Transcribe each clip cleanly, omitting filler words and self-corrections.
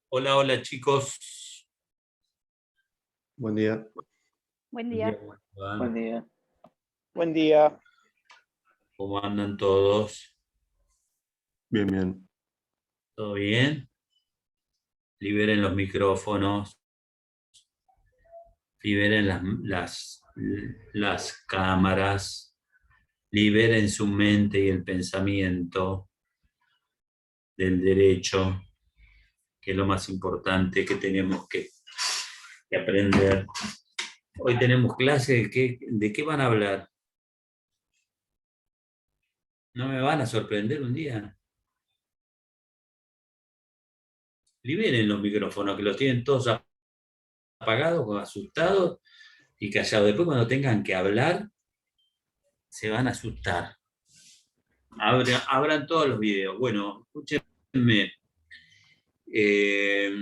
Hola, hola chicos. Buen día. Buen Buen día, día. ¿cómo van? Buen día. Buen día. ¿Cómo andan todos? Bien, bien. ¿Todo bien? Liberen los micrófonos, liberen las cámaras, liberen su mente y el pensamiento del derecho, que es lo más importante que tenemos que aprender. Hoy tenemos clase, ¿de qué van a hablar? ¿No me van a sorprender un día? Liberen los micrófonos, que los tienen todos apagados, asustados y callados. Después cuando tengan que hablar, se van a asustar. Abran todos los videos. Bueno, escúchenme. Eh,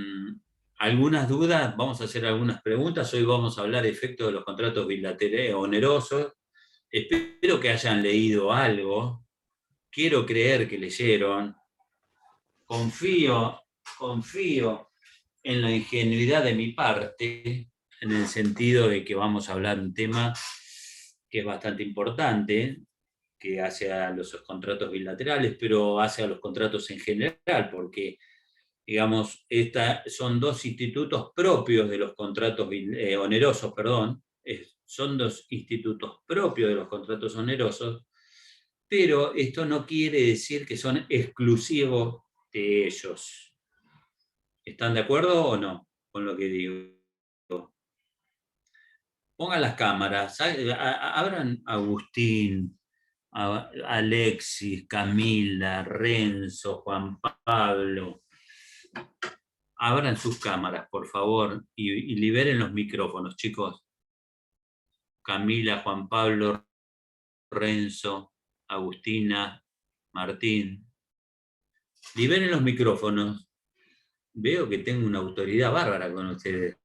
algunas dudas, vamos a hacer algunas preguntas. Hoy vamos a hablar de efectos de los contratos bilaterales onerosos. Espero que hayan leído algo. Quiero creer que leyeron. Confío en la ingenuidad de mi parte, en el sentido de que vamos a hablar un tema que es bastante importante, que hace a los contratos bilaterales, pero hace a los contratos en general, porque, digamos, son dos institutos propios de los contratos onerosos, perdón, son dos institutos propios de los contratos onerosos, pero esto no quiere decir que son exclusivos de ellos. ¿Están de acuerdo o no con lo que digo? Pongan las cámaras, abran Agustín, Alexis, Camila, Renzo, Juan Pablo. Abran sus cámaras, por favor, y liberen los micrófonos, chicos. Camila, Juan Pablo, Renzo, Agustina, Martín. Liberen los micrófonos. Veo que tengo una autoridad bárbara con ustedes.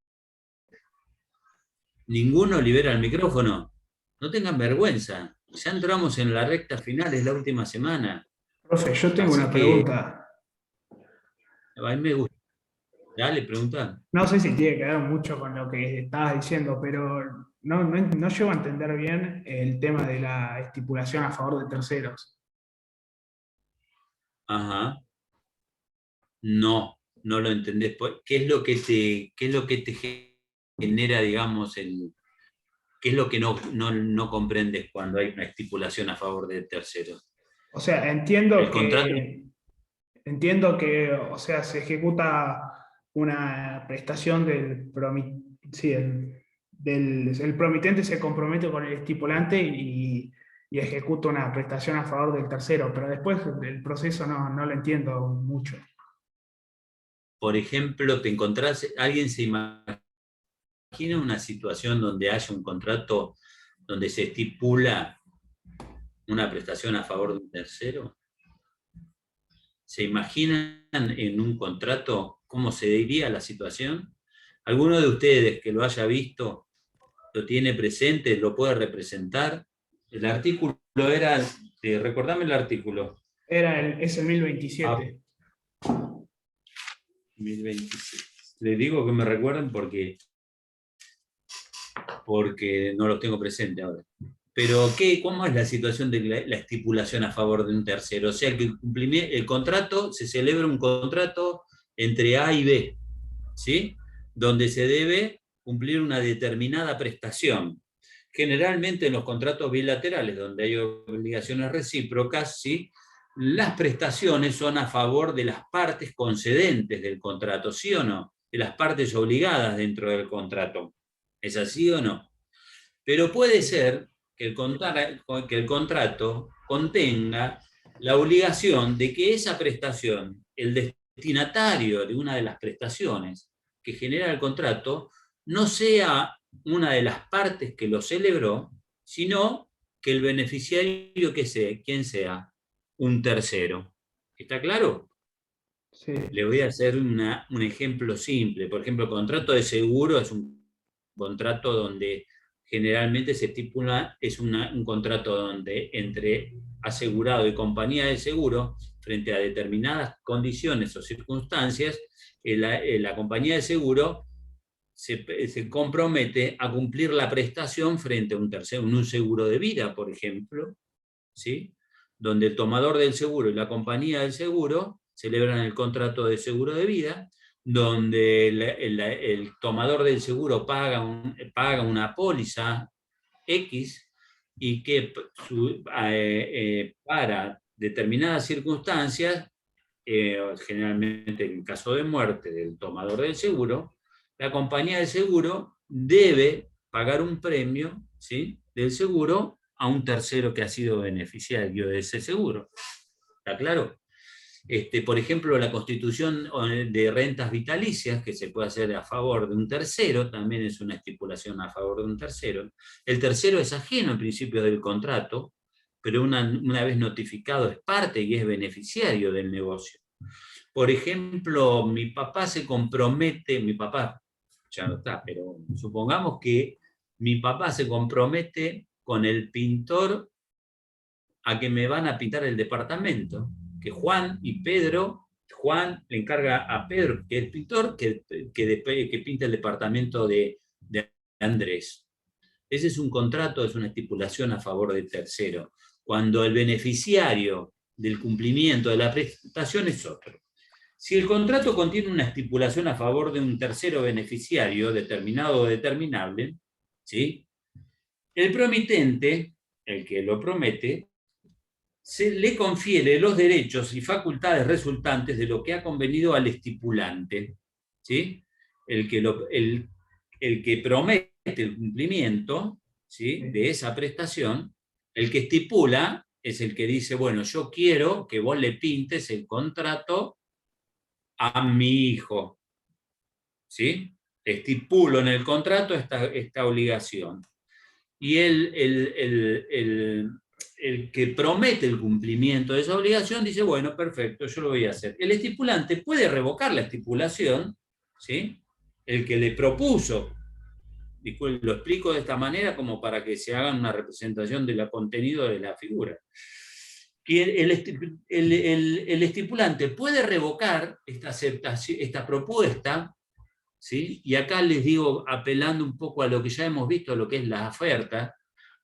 ¿Ninguno libera el micrófono? No tengan vergüenza. Ya entramos en la recta final, es la última semana. Profe, yo tengo Así una que pregunta. a mí me gusta. Dale, pregunta. No sé si tiene que ver mucho con lo que estabas diciendo, pero no llego a entender bien el tema de la estipulación a favor de terceros. Ajá. No lo entendés. ¿Qué es lo que te genera, digamos, qué es lo que no comprendes cuando hay una estipulación a favor de terceros? O sea, El contrato. o sea, se ejecuta una prestación sí, el promitente se compromete con el estipulante y ejecuta una prestación a favor del tercero, pero después el proceso no lo entiendo mucho. Por ejemplo, alguien se imagina una situación donde haya un contrato donde se estipula una prestación a favor de un tercero. ¿Se imaginan en un contrato cómo se diría la situación? ¿Alguno de ustedes que lo haya visto lo tiene presente, lo puede representar? El artículo era, recordame el artículo. Es el 1027. 1026. Les digo que me recuerden porque no lo tengo presente ahora. Pero, ¿cómo es la situación de la estipulación a favor de un tercero? O sea, que el contrato, se celebra un contrato entre A y B, ¿sí? Donde se debe cumplir una determinada prestación. Generalmente en los contratos bilaterales, donde hay obligaciones recíprocas, ¿sí? Las prestaciones son a favor de las partes concedentes del contrato, ¿sí o no? De las partes obligadas dentro del contrato. ¿Es así o no? Pero puede ser que el contrato contenga la obligación de que esa prestación, el destinatario de una de las prestaciones que genera el contrato, no sea una de las partes que lo celebró, sino que el beneficiario quien sea, un tercero. ¿Está claro? Sí. Le voy a hacer un ejemplo simple. Por ejemplo, el contrato de seguro es un contrato donde generalmente se estipula, es un contrato donde entre asegurado y compañía de seguro frente a determinadas condiciones o circunstancias, la compañía de seguro se compromete a cumplir la prestación frente a un tercero, un seguro de vida, por ejemplo, ¿sí? Donde el tomador del seguro y la compañía del seguro celebran el contrato de seguro de vida, donde el tomador del seguro paga una póliza X, y que para determinadas circunstancias, generalmente en caso de muerte del tomador del seguro, la compañía de seguro debe pagar un premio, ¿sí?, del seguro a un tercero que ha sido beneficiario de ese seguro. ¿Está claro? Por ejemplo, la constitución de rentas vitalicias, que se puede hacer a favor de un tercero, también es una estipulación a favor de un tercero. El tercero es ajeno en principio del contrato, pero una vez notificado es parte y es beneficiario del negocio. Por ejemplo, mi papá se compromete, mi papá ya no está, pero supongamos que mi papá se compromete con el pintor a que me van a pintar el departamento, que Juan y Pedro, Juan le encarga a Pedro, que es el pintor, que pinte el departamento de Andrés. Ese es un contrato, es una estipulación a favor del tercero, cuando el beneficiario del cumplimiento de la prestación es otro. Si el contrato contiene una estipulación a favor de un tercero beneficiario, determinado o determinable, ¿sí?, el promitente, el que lo promete, se le confiere los derechos y facultades resultantes de lo que ha convenido al estipulante, ¿sí? El que promete el cumplimiento, ¿sí?, de esa prestación, el que estipula es el que dice, bueno, yo quiero que vos le pintes el contrato a mi hijo, ¿sí? Estipulo en el contrato esta obligación. Y el que promete el cumplimiento de esa obligación dice, bueno, perfecto, yo lo voy a hacer. El estipulante puede revocar la estipulación, ¿sí?, el que le propuso. Lo explico de esta manera como para que se hagan una representación del contenido de la figura. Que el estipulante puede revocar esta propuesta, ¿sí? Y acá les digo, apelando un poco a lo que ya hemos visto, lo que es la oferta,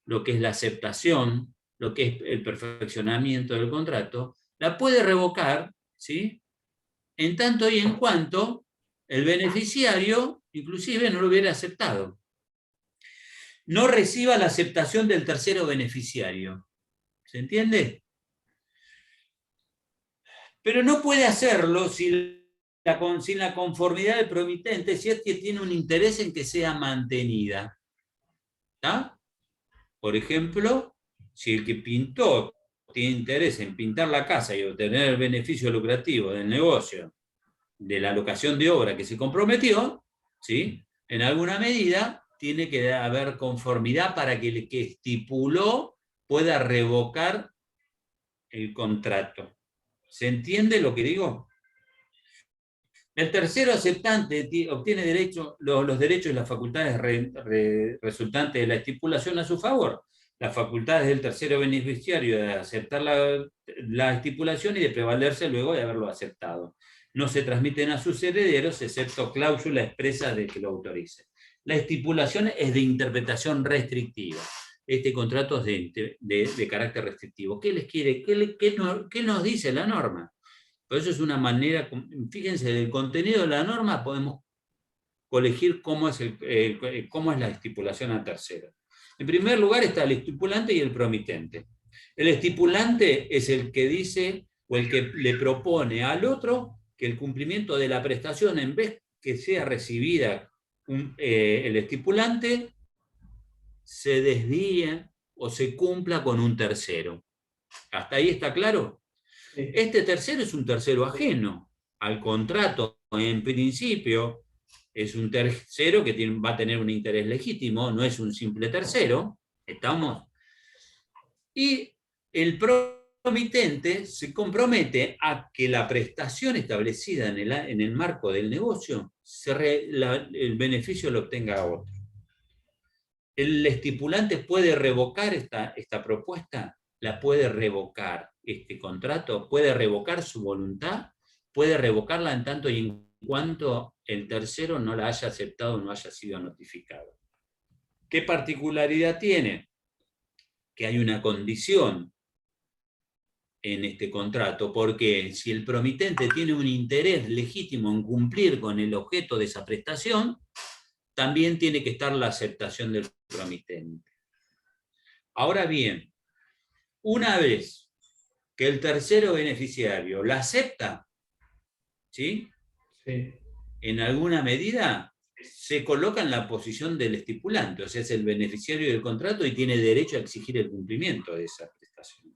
lo que es la aceptación, lo que es el perfeccionamiento del contrato, la puede revocar, ¿sí?, en tanto y en cuanto el beneficiario inclusive no lo hubiera aceptado. No reciba la aceptación del tercero beneficiario. ¿Se entiende? Pero no puede hacerlo sin la conformidad del promitente si es que tiene un interés en que sea mantenida. ¿Está? Por ejemplo, si el que pintó tiene interés en pintar la casa y obtener el beneficio lucrativo del negocio, de la locación de obra que se comprometió, ¿sí?, en alguna medida tiene que haber conformidad para que el que estipuló pueda revocar el contrato. ¿Se entiende lo que digo? El tercero aceptante obtiene los derechos y las facultades resultantes de la estipulación a su favor. Las facultades del tercero beneficiario de aceptar la estipulación y de prevalerse luego de haberlo aceptado. No se transmiten a sus herederos, excepto cláusula expresa de que lo autorice. La estipulación es de interpretación restrictiva. Este contrato es de carácter restrictivo. ¿Qué les quiere? ¿Qué nos dice la norma? Por eso es una manera, fíjense, del contenido de la norma podemos colegir cómo es la estipulación a tercero. En primer lugar está el estipulante y el promitente. El estipulante es el que dice, o el que le propone al otro, que el cumplimiento de la prestación, en vez que sea recibida el estipulante, se desvíe o se cumpla con un tercero. ¿Hasta ahí está claro? Sí. Este tercero es un tercero ajeno al contrato. En principio es un tercero que va a tener un interés legítimo, no es un simple tercero. ¿Estamos? Y el promitente se compromete a que la prestación establecida en el marco del negocio, el beneficio lo obtenga a otro. ¿El estipulante puede revocar esta propuesta? la puede revocar este contrato, puede revocar su voluntad, puede revocarla en tanto y en cuanto el tercero no la haya aceptado o no haya sido notificado. ¿Qué particularidad tiene? Que hay una condición en este contrato, porque si el promitente tiene un interés legítimo en cumplir con el objeto de esa prestación, también tiene que estar la aceptación del promitente. Ahora bien, una vez que el tercero beneficiario la acepta, ¿sí? Sí. En alguna medida se coloca en la posición del estipulante, o sea, es el beneficiario del contrato y tiene derecho a exigir el cumplimiento de esa prestación.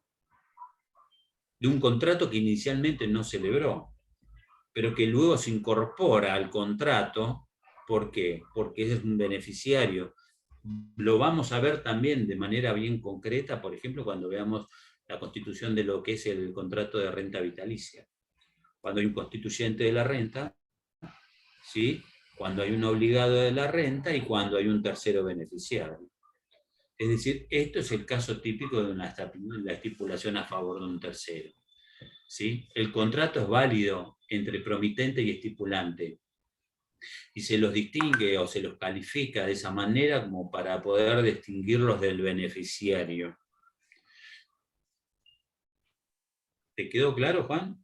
De un contrato que inicialmente no celebró, pero que luego se incorpora al contrato. ¿Por qué? Porque es un beneficiario. Lo vamos a ver también de manera bien concreta, por ejemplo, cuando veamos la constitución de lo que es el contrato de renta vitalicia. Cuando hay un constituyente de la renta, ¿sí? Cuando hay un obligado de la renta y cuando hay un tercero beneficiario. Es decir, esto es el caso típico de la estipulación a favor de un tercero, ¿sí? El contrato es válido entre promitente y estipulante y se los distingue o se los califica de esa manera como para poder distinguirlos del beneficiario. ¿Te quedó claro, Juan?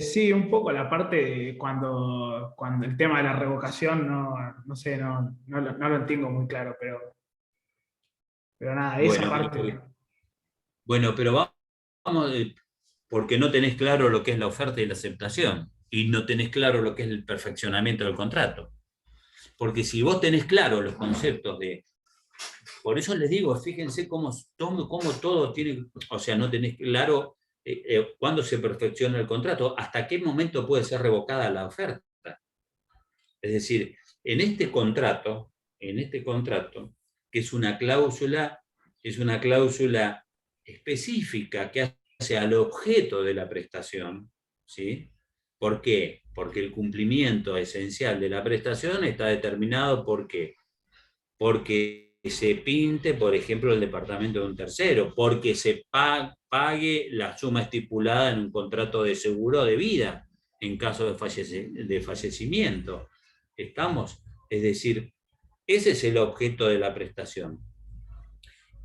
Sí, un poco la parte de cuando el tema de la revocación, no sé, no lo entiendo muy claro, pero nada, esa parte. Bueno, pero vamos, porque no tenés claro lo que es la oferta y la aceptación, y no tenés claro lo que es el perfeccionamiento del contrato. Porque si vos tenés claro los conceptos de... Por eso les digo, fíjense cómo todo tiene... O sea, no tenés claro cuándo se perfecciona el contrato, hasta qué momento puede ser revocada la oferta. Es decir, en este contrato, que es una cláusula específica que hace al objeto de la prestación, ¿sí? ¿Por qué? Porque el cumplimiento esencial de la prestación está determinado por qué. Porque se pinte, por ejemplo, el departamento de un tercero, porque se pague la suma estipulada en un contrato de seguro de vida en caso de fallecimiento. ¿Estamos? Es decir, ese es el objeto de la prestación.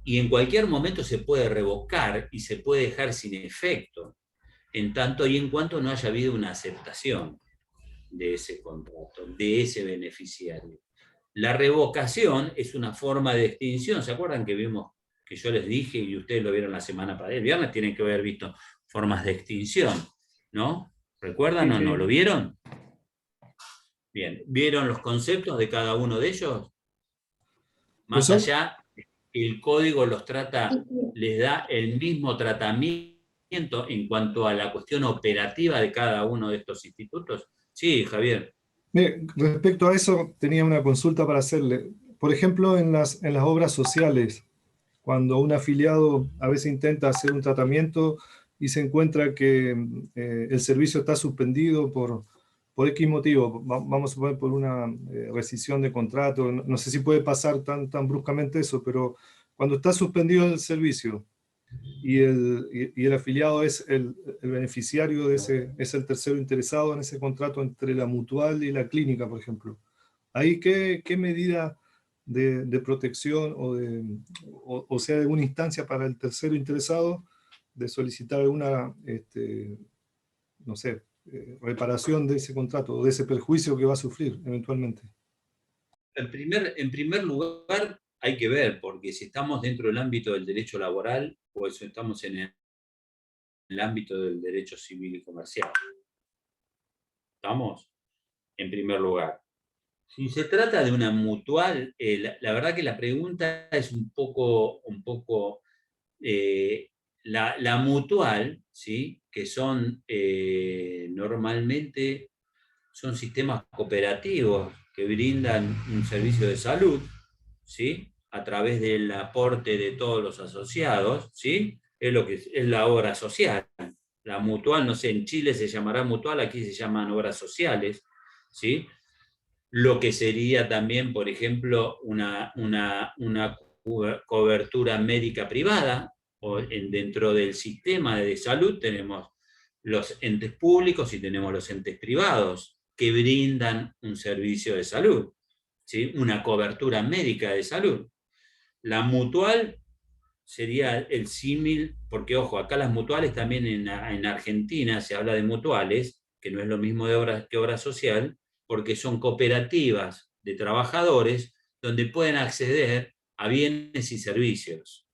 Y en cualquier momento se puede revocar y se puede dejar sin efecto, en tanto y en cuanto no haya habido una aceptación de ese contrato, de ese beneficiario. La revocación es una forma de extinción. ¿Se acuerdan que vimos, que yo les dije, y ustedes lo vieron la semana pasada? El viernes tienen que haber visto formas de extinción, ¿no? ¿Recuerdan o no? ¿Lo vieron? Bien. ¿Vieron los conceptos de cada uno de ellos? Más allá, el código los trata, les da el mismo tratamiento en cuanto a la cuestión operativa de cada uno de estos institutos. Sí, Javier. Mire, respecto a eso, tenía una consulta para hacerle. Por ejemplo, en las obras sociales, cuando un afiliado a veces intenta hacer un tratamiento y se encuentra que el servicio está suspendido por X motivo, vamos a suponer por una rescisión de contrato, no sé si puede pasar tan bruscamente eso, pero cuando está suspendido el servicio y el afiliado es el beneficiario de es el tercero interesado en ese contrato entre la mutual y la clínica, por ejemplo. ¿Ahí qué medida de protección o sea, alguna instancia para el tercero interesado de solicitar alguna, no sé, reparación de ese contrato o de ese perjuicio que va a sufrir eventualmente? En primer lugar, hay que ver, porque si estamos dentro del ámbito del derecho laboral o si estamos en el ámbito del derecho civil y comercial. ¿Estamos? En primer lugar. Si se trata de una mutual, la verdad que la pregunta es un poco la mutual, ¿sí? Que son normalmente son sistemas cooperativos que brindan un servicio de salud, ¿sí? A través del aporte de todos los asociados, ¿sí? Es lo que es la obra social. La mutual, no sé, en Chile se llamará mutual, aquí se llaman obras sociales, ¿sí? Lo que sería también, por ejemplo, una cobertura médica privada, dentro del sistema de salud tenemos los entes públicos y tenemos los entes privados que brindan un servicio de salud, ¿sí? Una cobertura médica de salud. La mutual sería el símil, porque ojo, acá las mutuales también en Argentina se habla de mutuales, que no es lo mismo que obra social, porque son cooperativas de trabajadores donde pueden acceder a bienes y servicios.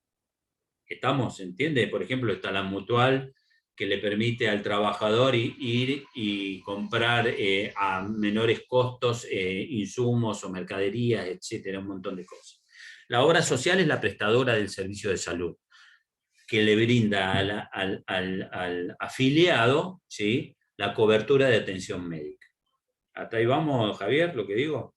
¿Estamos? ¿Entiende? Por ejemplo, está la mutual que le permite al trabajador ir y comprar a menores costos insumos o mercaderías, etcétera, un montón de cosas. La obra social es la prestadora del servicio de salud, que le brinda al afiliado, ¿sí?, la cobertura de atención médica. ¿Hasta ahí vamos, Javier, lo que digo?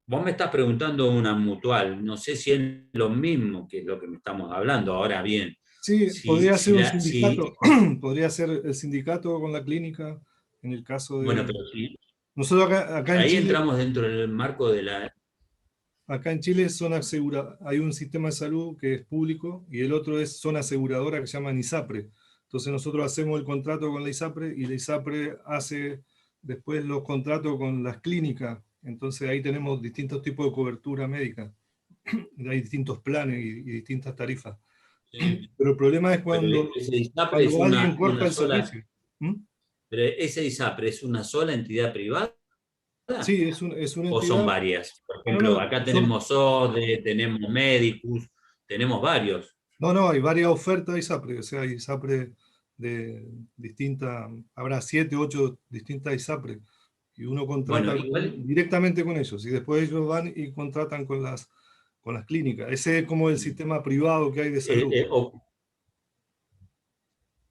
Vos me estás preguntando una mutual, no sé si es lo mismo que lo que me estamos hablando. Ahora bien, Sí, podría ser un sindicato, podría ser el sindicato con la clínica, en el caso de... Bueno, pero sí, Nosotros acá en ahí Chile... entramos dentro del marco de la... Acá en Chile hay un sistema de salud que es público y el otro es zona aseguradora que se llama ISAPRE. Entonces nosotros hacemos el contrato con la ISAPRE y la ISAPRE hace después los contratos con las clínicas. Entonces ahí tenemos distintos tipos de cobertura médica. Hay distintos planes y distintas tarifas. Sí, Pero el problema es pero ese ISAPRE es alguien corta una el sola... servicio. ¿Mm? Pero ese ISAPRE es una sola entidad privada. Sí, es una ¿O son entidad... varias? Por No, ejemplo, acá son, tenemos ODE, tenemos Medicus, tenemos varios. No, hay varias ofertas de ISAPRE, o sea, hay ISAPRE de distintas, habrá 7, 8 distintas ISAPRE, y uno Bueno, contrata igual, directamente con ellos, y después ellos van y contratan con las clínicas. Ese es como el sistema privado que hay de salud.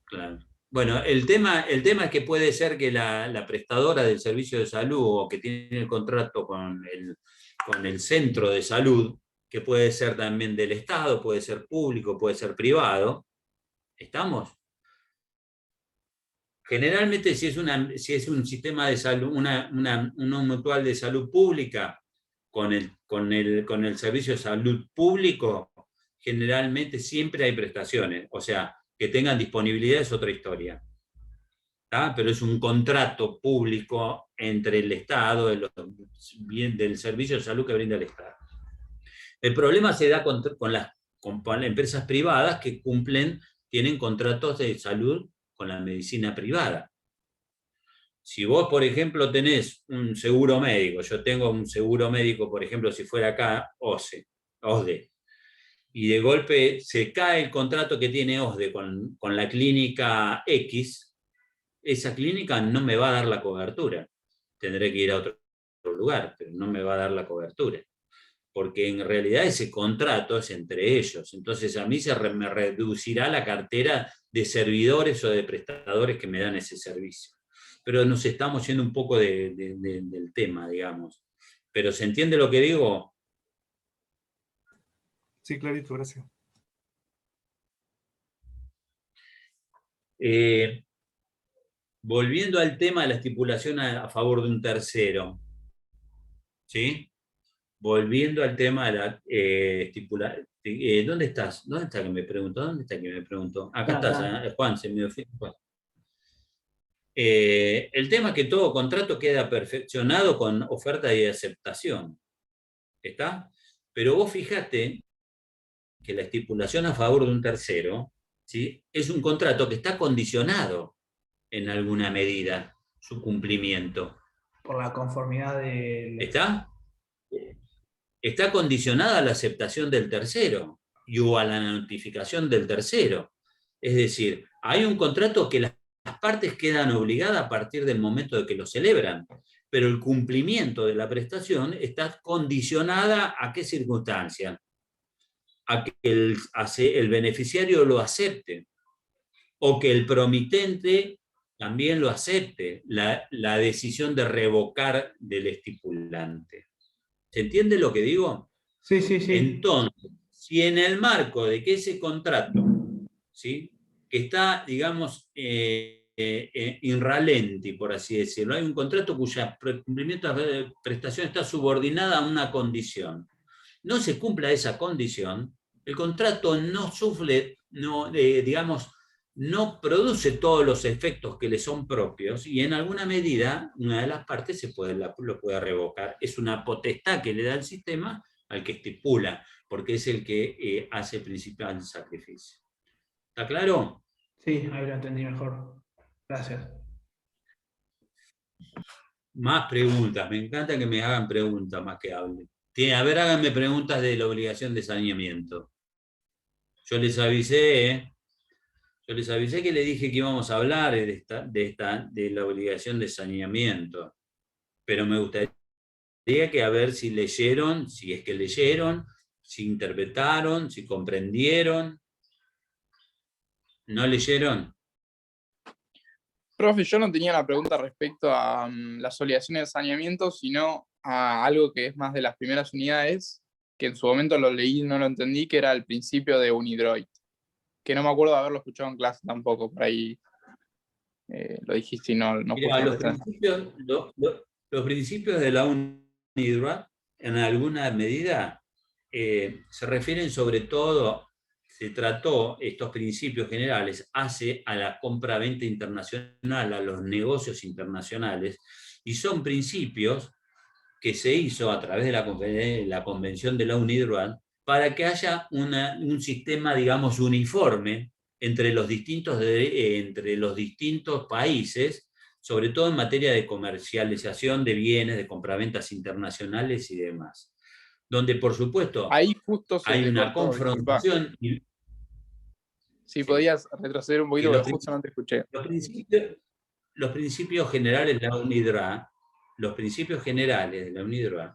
claro. Bueno, el tema es que puede ser que la prestadora del servicio de salud o que tiene el contrato con el centro de salud, que puede ser también del Estado, puede ser público, puede ser privado, ¿estamos? Generalmente, si es un sistema de salud, una mutual de salud pública con el servicio de salud público, generalmente siempre hay prestaciones. O sea, que tengan disponibilidad es otra historia. ¿Tá? Pero es un contrato público entre el Estado, del servicio de salud que brinda el Estado. El problema se da con las empresas privadas que tienen contratos de salud con la medicina privada. Si vos, por ejemplo, tenés un seguro médico, yo tengo un seguro médico, por ejemplo, si fuera acá, OSDE, y de golpe se cae el contrato que tiene OSDE con la clínica X, esa clínica no me va a dar la cobertura. Tendré que ir a otro lugar, pero no me va a dar la cobertura. Porque en realidad ese contrato es entre ellos. Entonces a mí me reducirá la cartera de servidores o de prestadores que me dan ese servicio. Pero nos estamos yendo un poco del tema, digamos. ¿Pero se entiende lo que digo? Sí, clarito, gracias. Volviendo al tema de la estipulación a favor de un tercero, ¿sí? Volviendo al tema de la estipulación. ¿Dónde estás? ¿Dónde está que me preguntó? ¿Dónde está que me preguntó? Acá estás, Juan, se me ofende. El tema es que todo contrato queda perfeccionado con oferta y aceptación. ¿Está? Pero vos fijate que la estipulación a favor de un tercero, ¿sí?, es un contrato que está condicionado en alguna medida su cumplimiento. Por la conformidad del... ¿Está? Está condicionada a la aceptación del tercero o a la notificación del tercero. Es decir, hay un contrato que las partes quedan obligadas a partir del momento de que lo celebran, pero el cumplimiento de la prestación está condicionada a qué circunstancia, a que el beneficiario lo acepte o que el promitente también lo acepte, la decisión de revocar del estipulante. ¿Se entiende lo que digo? Sí, sí, sí. Entonces, si en el marco de que ese contrato, ¿sí?, que está, digamos, in ralenti, por así decirlo, hay un contrato cuya cumplimiento de prestación está subordinada a una condición, no se cumpla esa condición, el contrato no sufre no digamos, no produce todos los efectos que le son propios y en alguna medida una de las partes lo puede revocar. Es una potestad que le da el sistema al que estipula, porque es el que hace el principal sacrificio. ¿Está claro? Sí, ahí lo entendí mejor. Gracias. Más preguntas, me encanta que me hagan preguntas más que hablen. A ver, háganme preguntas de la obligación de saneamiento. Yo les avisé, Yo les avisé que le dije que íbamos a hablar de la obligación de saneamiento, pero me gustaría que a ver si leyeron, si es que leyeron, si interpretaron, si comprendieron. ¿No leyeron? Profe, yo no tenía una pregunta respecto a las obligaciones de saneamiento, sino a algo que es más de las primeras unidades, que en su momento lo leí y no lo entendí, que era el principio de Unidroit, que no me acuerdo de haberlo escuchado en clase tampoco, por ahí lo dijiste y no Mirá, puse los atención. principios, los principios de la UNIDROIT, en alguna medida, se refieren sobre todo, se trató estos principios generales hace a la compra-venta internacional, a los negocios internacionales, y son principios que se hizo a través de la convención de la UNIDROIT para que haya un sistema, digamos, uniforme entre los distintos países, sobre todo en materia de comercialización de bienes, de compraventas internacionales y demás. Donde, por supuesto, Ahí justo se hay te una cortó, disculpa. confrontación. Si podías retroceder un poquito, porque justo no te escuché. Los principios generales de la UNIDROIT, los principios generales de la UNIDROIT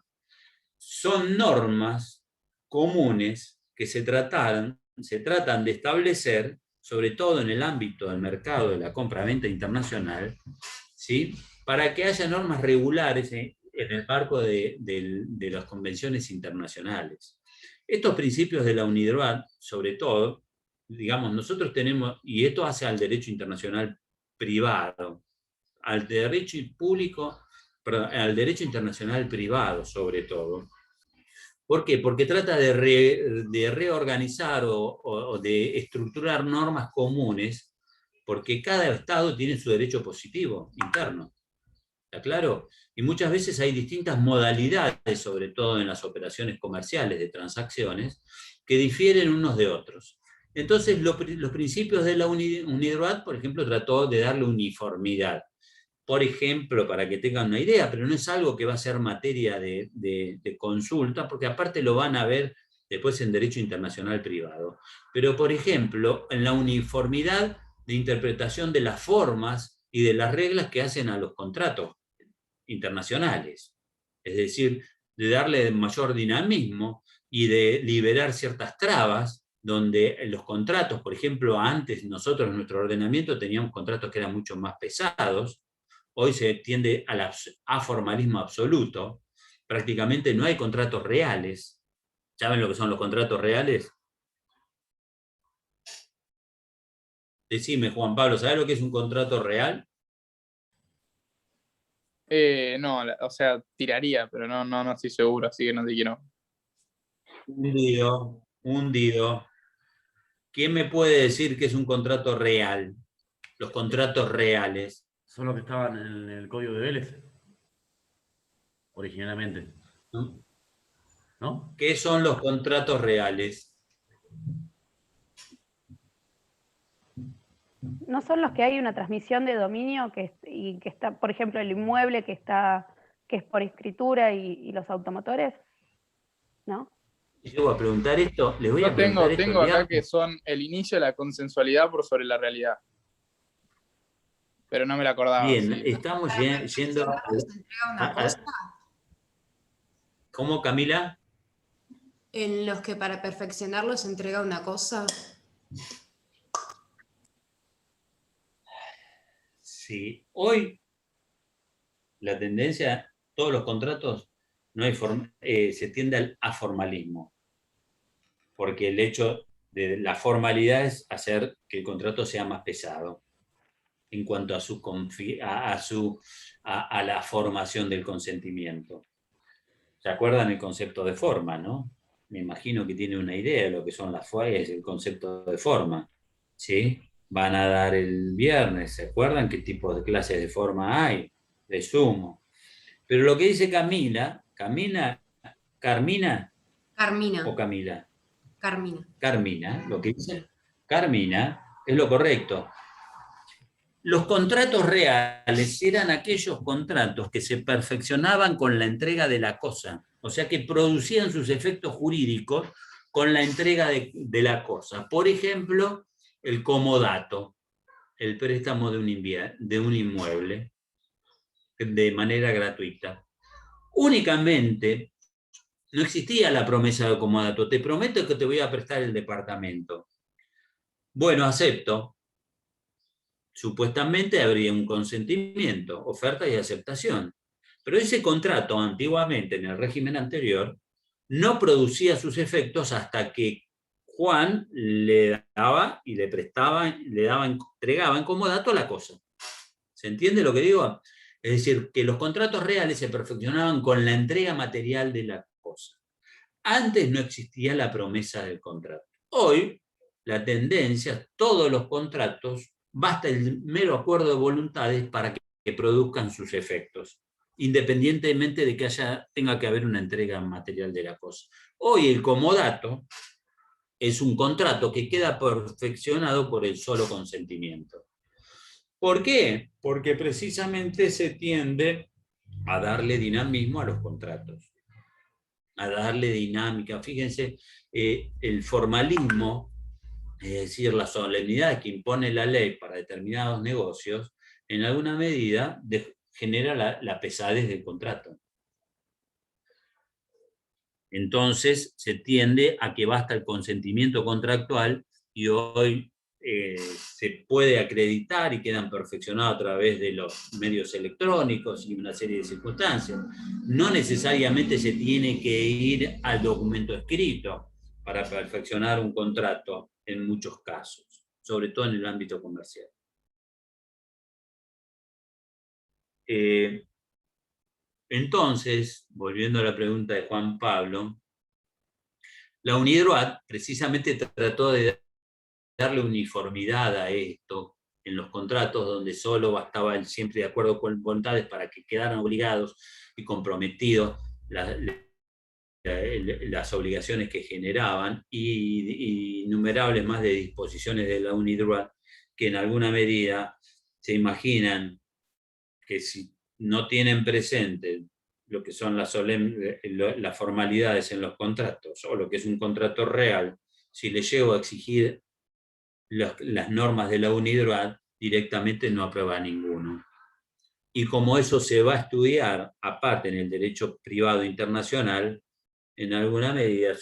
son normas comunes que se tratan de establecer, sobre todo en el ámbito del mercado de la compra-venta internacional, ¿sí? Para que haya normas regulares en el marco de las convenciones internacionales. Estos principios de la UNIDROIT, sobre todo, digamos, nosotros tenemos, y esto hace al derecho internacional privado, al derecho público, perdón, al derecho internacional privado, sobre todo. ¿Por qué? Porque trata de reorganizar o de estructurar normas comunes, porque cada Estado tiene su derecho positivo interno. ¿Está claro? Y muchas veces hay distintas modalidades, sobre todo en las operaciones comerciales de transacciones, que difieren unos de otros. Entonces, los principios de la UNIDROIT, por ejemplo, trató de darle uniformidad. Por ejemplo, para que tengan una idea, pero no es algo que va a ser materia de consulta, porque aparte lo van a ver después en derecho internacional privado. Pero, por ejemplo, en la uniformidad de interpretación de las formas y de las reglas que hacen a los contratos internacionales. Es decir, de darle mayor dinamismo y de liberar ciertas trabas donde los contratos, por ejemplo, antes nosotros en nuestro ordenamiento teníamos contratos que eran mucho más pesados. Hoy se tiende al aformalismo absoluto. Prácticamente no hay contratos reales. ¿Saben lo que son los contratos reales? Decime, Juan Pablo, ¿sabes lo que es un contrato real? No, o sea, tiraría, pero no estoy seguro, así que no te quiero. Hundido. ¿Quién me puede decir que es un contrato real? Los contratos reales. Son los que estaban en el código de Vélez, originalmente. ¿No? ¿No? ¿Qué son los contratos reales? ¿No son los que hay una transmisión de dominio y que está, por ejemplo, el inmueble que es por escritura y los automotores? ¿No? Yo voy a preguntar esto, les voy Yo a preguntar esto. tengo acá que son el inicio de la consensualidad por sobre la realidad. Pero no me la acordaba. Bien, Sí. estamos yendo ¿Cómo, Camila? En los que para perfeccionarlo se entrega una cosa. Sí, hoy la tendencia, todos los contratos, no hay se tiende al aformalismo, porque el hecho de la formalidad es hacer que el contrato sea más pesado en cuanto a la formación del consentimiento. ¿Se acuerdan el concepto de forma, no? me imagino que tiene una idea de lo que son las FOIAs, el concepto de forma, ¿sí? Van a dar el viernes, ¿se acuerdan qué tipo de clases de forma hay? De sumo. Pero lo que dice Carmina o Carmina. Carmina, lo que dice Carmina es lo correcto. Los contratos reales eran aquellos contratos que se perfeccionaban con la entrega de la cosa, o sea que producían sus efectos jurídicos con la entrega de la cosa. Por ejemplo, el comodato, el préstamo de un inmueble de manera gratuita. Únicamente no existía la promesa de comodato. Te prometo que te voy a prestar el departamento. Bueno, acepto. Supuestamente habría un consentimiento, oferta y aceptación. Pero ese contrato antiguamente, en el régimen anterior, no producía sus efectos hasta que Juan le daba y le prestaba, entregaba en comodato la cosa. ¿Se entiende lo que digo? Es decir, que los contratos reales se perfeccionaban con la entrega material de la cosa. Antes no existía la promesa del contrato. Hoy, la tendencia, todos los contratos, basta el mero acuerdo de voluntades para que produzcan sus efectos, independientemente de que tenga que haber una entrega material de la cosa. Hoy el comodato es un contrato que queda perfeccionado por el solo consentimiento. ¿Por qué? Porque precisamente se tiende a darle dinamismo a los contratos, a darle dinámica. Fíjense, el formalismo, es decir, la solemnidad que impone la ley para determinados negocios, en alguna medida genera la pesadez del contrato. Entonces se tiende a que basta el consentimiento contractual y hoy se puede acreditar y quedan perfeccionados a través de los medios electrónicos y una serie de circunstancias. No necesariamente se tiene que ir al documento escrito para perfeccionar un contrato en muchos casos, sobre todo en el ámbito comercial. Entonces, volviendo a la pregunta de Juan Pablo, la UNIDROIT precisamente trató de darle uniformidad a esto en los contratos, donde solo bastaba el siempre de acuerdo con voluntades para que quedaran obligados y comprometidos las obligaciones que generaban, y innumerables más de disposiciones de la UNIDROIT que en alguna medida se imaginan que si no tienen presente lo que son las formalidades en los contratos o lo que es un contrato real, si le llego a exigir las normas de la UNIDROIT, directamente no aprueba ninguno. Y como eso se va a estudiar aparte en el derecho privado internacional, en alguna medida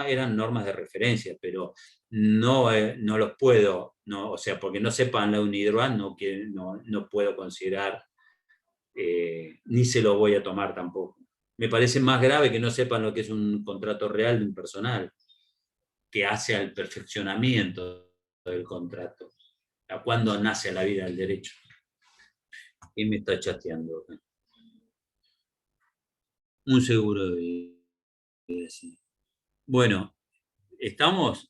eran normas de referencia, pero no los puedo, o sea, porque no sepan la UNIDROIT, no puedo considerar, ni se lo voy a tomar tampoco. Me parece más grave que no sepan lo que es un contrato real de un personal, que hace al perfeccionamiento del contrato. ¿A cuándo nace la vida del derecho? ¿Quién me está chateando? Un seguro de vida. Bueno, ¿estamos?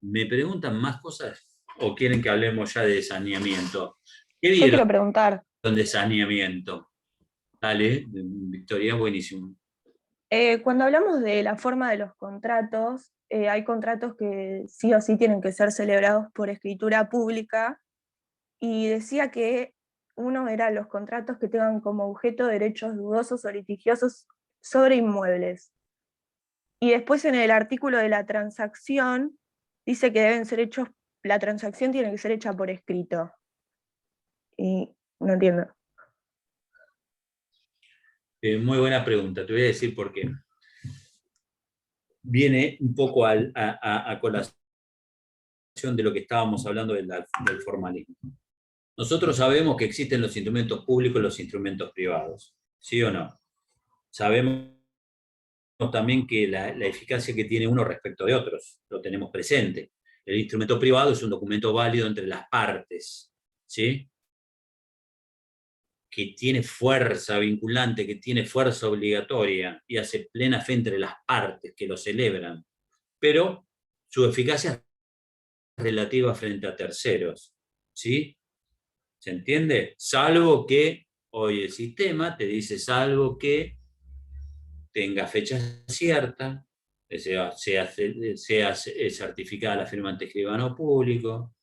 ¿Me preguntan más cosas o quieren que hablemos ya de saneamiento? ¿Qué Yo vieron quiero preguntar, de saneamiento? Dale, Victoria, buenísimo. cuando hablamos de la forma de los contratos, hay contratos que sí o sí tienen que ser celebrados por escritura pública, y decía que uno era los contratos que tengan como objeto derechos dudosos o litigiosos sobre inmuebles. Y después en el artículo de la transacción dice que deben ser hechos, la transacción tiene que ser hecha por escrito. Y no entiendo. Muy buena pregunta, te voy a decir por qué. Viene un poco a colación de lo que estábamos hablando del formalismo. Nosotros sabemos que existen los instrumentos públicos y los instrumentos privados, ¿sí o no? Sabemos también que la eficacia que tiene uno respecto de otros, lo tenemos presente. El instrumento privado es un documento válido entre las partes, ¿sí? que tiene fuerza vinculante, que tiene fuerza obligatoria y hace plena fe entre las partes que lo celebran, pero su eficacia es relativa frente a terceros, ¿sí? ¿Se entiende? Salvo que hoy el sistema te dice salvo que tenga fecha cierta, sea certificada la firma ante escribano público,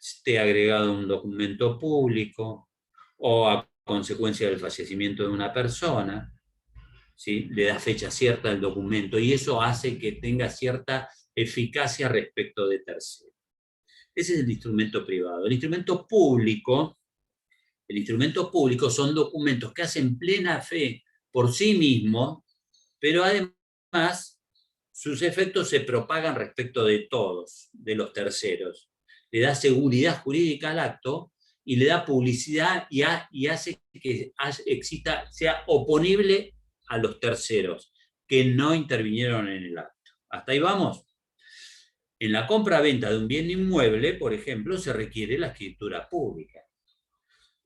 esté agregado un documento público, o a consecuencia del fallecimiento de una persona, ¿sí? Le da fecha cierta al documento, y eso hace que tenga cierta eficacia respecto de terceros. Ese es el instrumento privado. El instrumento público son documentos que hacen plena fe por sí mismos, pero además sus efectos se propagan respecto de todos, de los terceros. Le da seguridad jurídica al acto y le da publicidad y hace que sea oponible a los terceros que no intervinieron en el acto. ¿Hasta ahí vamos? En la compra-venta de un bien inmueble, por ejemplo, se requiere la escritura pública.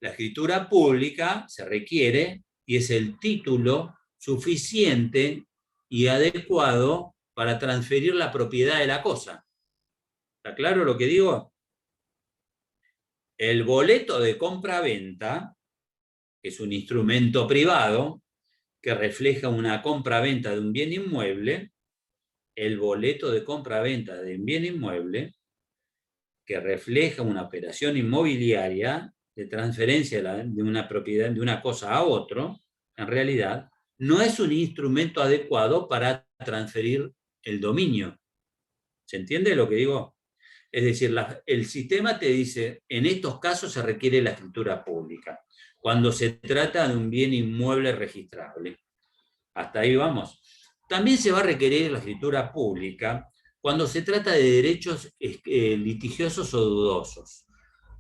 La escritura pública se requiere y es el título suficiente y adecuado para transferir la propiedad de la cosa. ¿Está claro lo que digo? El boleto de compra-venta, que es un instrumento privado que refleja una compra-venta de un bien inmueble, el boleto de compra-venta de un bien inmueble, que refleja una operación inmobiliaria de transferencia de una propiedad, de una cosa a otro, en realidad, no es un instrumento adecuado para transferir el dominio. ¿Se entiende lo que digo? Es decir, el sistema te dice, en estos casos se requiere la escritura pública, cuando se trata de un bien inmueble registrable. Hasta ahí vamos. También se va a requerir la escritura pública cuando se trata de derechos litigiosos o dudosos.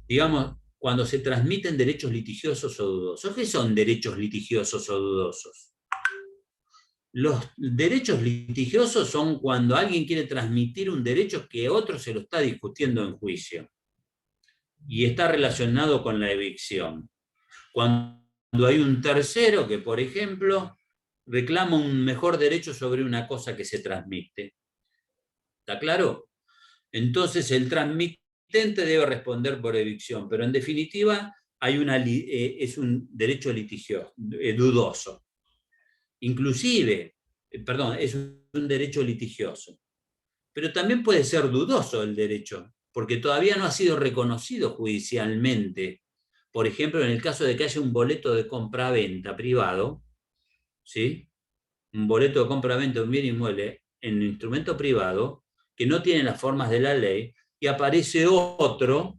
Digamos, cuando se transmiten derechos litigiosos o dudosos. ¿Qué son derechos litigiosos o dudosos? Los derechos litigiosos son cuando alguien quiere transmitir un derecho que otro se lo está discutiendo en juicio y está relacionado con la evicción. Cuando hay un tercero que, por ejemplo, reclama un mejor derecho sobre una cosa que se transmite. ¿Está claro? Entonces el transmitente debe responder por evicción, pero en definitiva es un derecho litigioso, dudoso. Inclusive, es un derecho litigioso. Pero también puede ser dudoso el derecho, porque todavía no ha sido reconocido judicialmente. Por ejemplo, en el caso de que haya un boleto de compra-venta privado, ¿sí? Un boleto de compra-venta de un bien inmueble en un instrumento privado que no tiene las formas de la ley, y aparece otro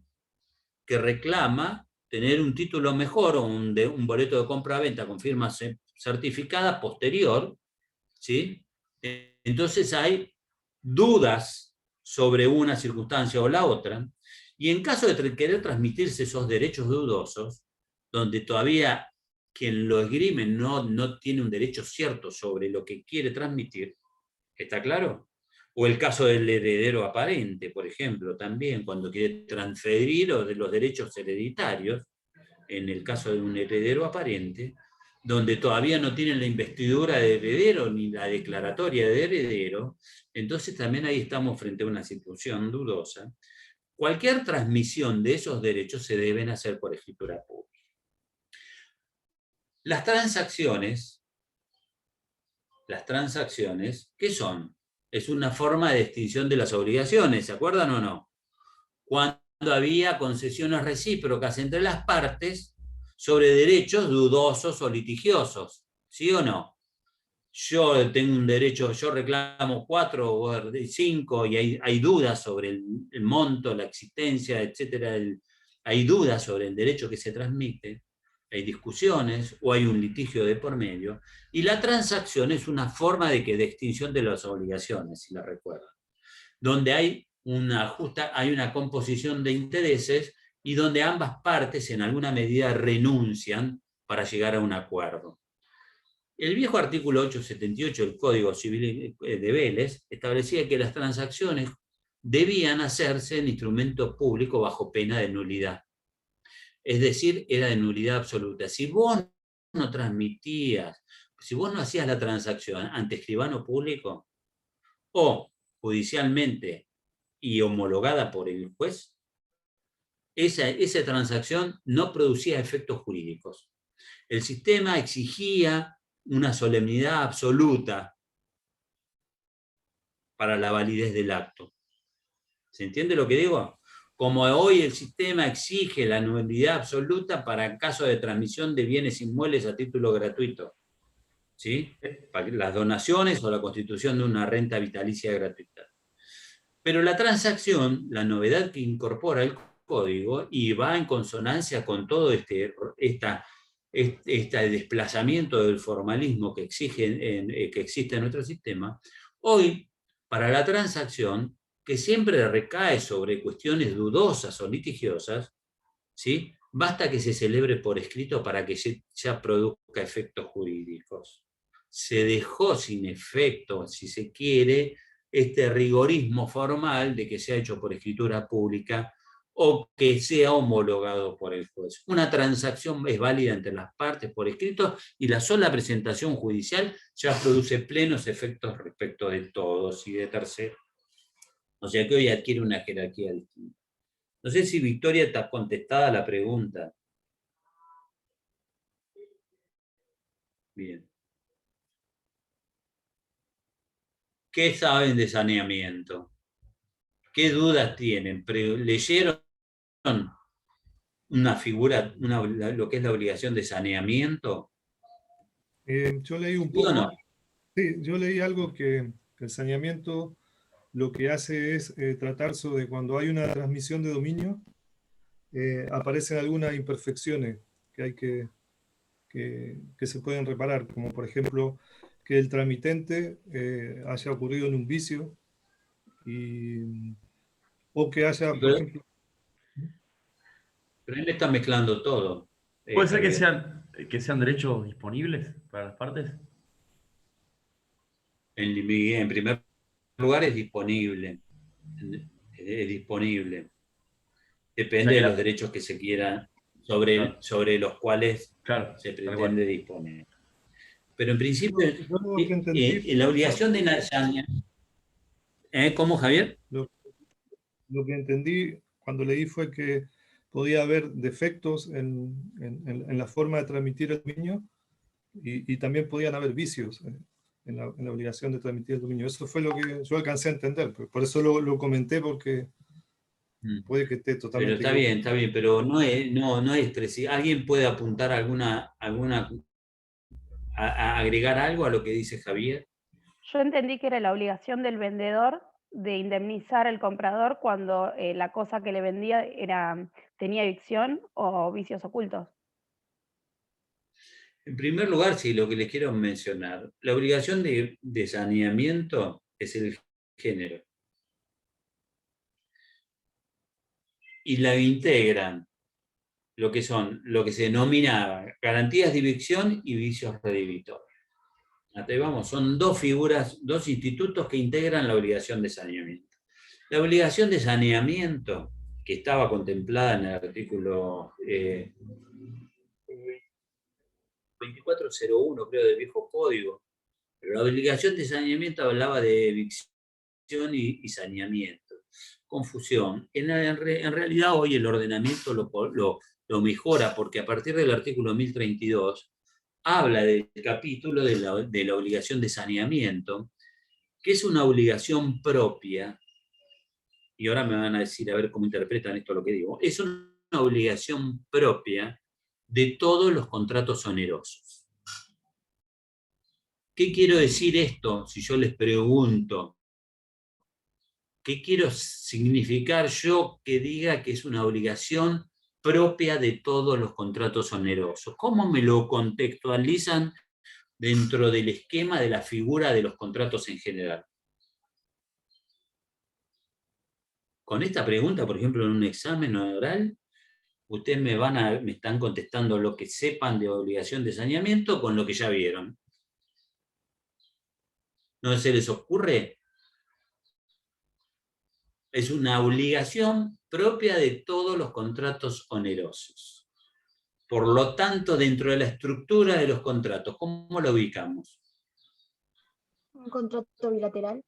que reclama tener un título mejor o un boleto de compra-venta con firma certificada posterior, ¿sí? Entonces hay dudas sobre una circunstancia o la otra, y en caso de querer transmitirse esos derechos dudosos, donde todavía quien lo esgrime no tiene un derecho cierto sobre lo que quiere transmitir, ¿está claro? O el caso del heredero aparente, por ejemplo, también cuando quiere transferir los derechos hereditarios, en el caso de un heredero aparente, donde todavía no tienen la investidura de heredero ni la declaratoria de heredero, entonces también ahí estamos frente a una situación dudosa. Cualquier transmisión de esos derechos se deben hacer por escritura pública. Las transacciones, ¿qué son? Es una forma de extinción de las obligaciones, ¿se acuerdan o no? Cuando había concesiones recíprocas entre las partes sobre derechos dudosos o litigiosos, ¿sí o no? Yo tengo un derecho, yo reclamo 4 o 5 y hay dudas sobre el monto, la existencia, etcétera. Hay dudas sobre el derecho que se transmite, hay discusiones o hay un litigio de por medio, y la transacción es una forma de extinción de las obligaciones, si la recuerdan, donde hay una composición de intereses y donde ambas partes en alguna medida renuncian para llegar a un acuerdo. El viejo artículo 878 del Código Civil de Vélez establecía que las transacciones debían hacerse en instrumento público bajo pena de nulidad. Es decir, era de nulidad absoluta. Si vos no transmitías, si vos no hacías la transacción ante escribano público o judicialmente y homologada por el juez, esa transacción no producía efectos jurídicos. El sistema exigía una solemnidad absoluta para la validez del acto. ¿Se entiende lo que digo? Como hoy el sistema exige la nulidad absoluta para el caso de transmisión de bienes inmuebles a título gratuito, ¿sí? Para las donaciones o la constitución de una renta vitalicia gratuita. Pero la transacción, la novedad que incorpora el código y va en consonancia con todo este desplazamiento del formalismo que existe en nuestro sistema, hoy, para la transacción, que siempre recae sobre cuestiones dudosas o litigiosas, ¿sí? Basta que se celebre por escrito para que ya produzca efectos jurídicos. Se dejó sin efecto, si se quiere, este rigorismo formal de que sea hecho por escritura pública o que sea homologado por el juez. Una transacción es válida entre las partes por escrito y la sola presentación judicial ya produce plenos efectos respecto de todos y de terceros. O sea que hoy adquiere una jerarquía distinta. No sé si Victoria está contestada la pregunta. Bien. ¿Qué saben de saneamiento? ¿Qué dudas tienen? ¿Leyeron una figura, lo que es la obligación de saneamiento? Yo leí un ¿Sí o poco. no? Sí, yo leí algo que el saneamiento lo que hace es tratar sobre cuando hay una transmisión de dominio, aparecen algunas imperfecciones que hay que se pueden reparar, como por ejemplo que el tramitente haya ocurrido en un vicio o que haya, por ejemplo... Pero él está mezclando todo. ¿Puede ser Javier. que sean derechos disponibles para las partes? En primer lugar es disponible. Es disponible. Depende de los derechos que se quieran, sobre los cuales se pretende disponer. Pero en principio, la obligación de saneamiento... ¿Cómo, Javier? Lo que entendí cuando leí fue que podía haber defectos en la forma de transmitir el dominio y también podían haber vicios en la obligación de transmitir el dominio. Eso fue lo que yo alcancé a entender. Por eso lo comenté, porque puede que esté totalmente... Pero está bien, pero no es preciso. ¿Alguien puede apuntar a agregar algo a lo que dice Javier? Yo entendí que era la obligación del vendedor de indemnizar al comprador cuando la cosa que le vendía tenía adicción o vicios ocultos. En primer lugar, sí, lo que les quiero mencionar, la obligación de saneamiento es el género. Y la integran lo que se denomina garantías de evicción y vicios redhibitorios. Hasta ahí vamos, son dos figuras, dos institutos que integran la obligación de saneamiento. La obligación de saneamiento, que estaba contemplada en el artículo 2401, creo, del viejo código, pero la obligación de saneamiento hablaba de evicción y saneamiento. Confusión. En realidad hoy el ordenamiento lo mejora, porque a partir del artículo 1032 habla del capítulo de la obligación de saneamiento, que es una obligación propia, y ahora me van a decir a ver cómo interpretan esto lo que digo, es una obligación propia de todos los contratos onerosos. ¿Qué quiero decir esto si yo les pregunto? ¿Qué quiero significar yo que diga que es una obligación propia de todos los contratos onerosos? ¿Cómo me lo contextualizan dentro del esquema de la figura de los contratos en general? Con esta pregunta, por ejemplo, en un examen oral, ustedes me están contestando lo que sepan de obligación de saneamiento con lo que ya vieron. ¿No se les ocurre? Es una obligación propia de todos los contratos onerosos. Por lo tanto, dentro de la estructura de los contratos, ¿cómo lo ubicamos? Un contrato bilateral.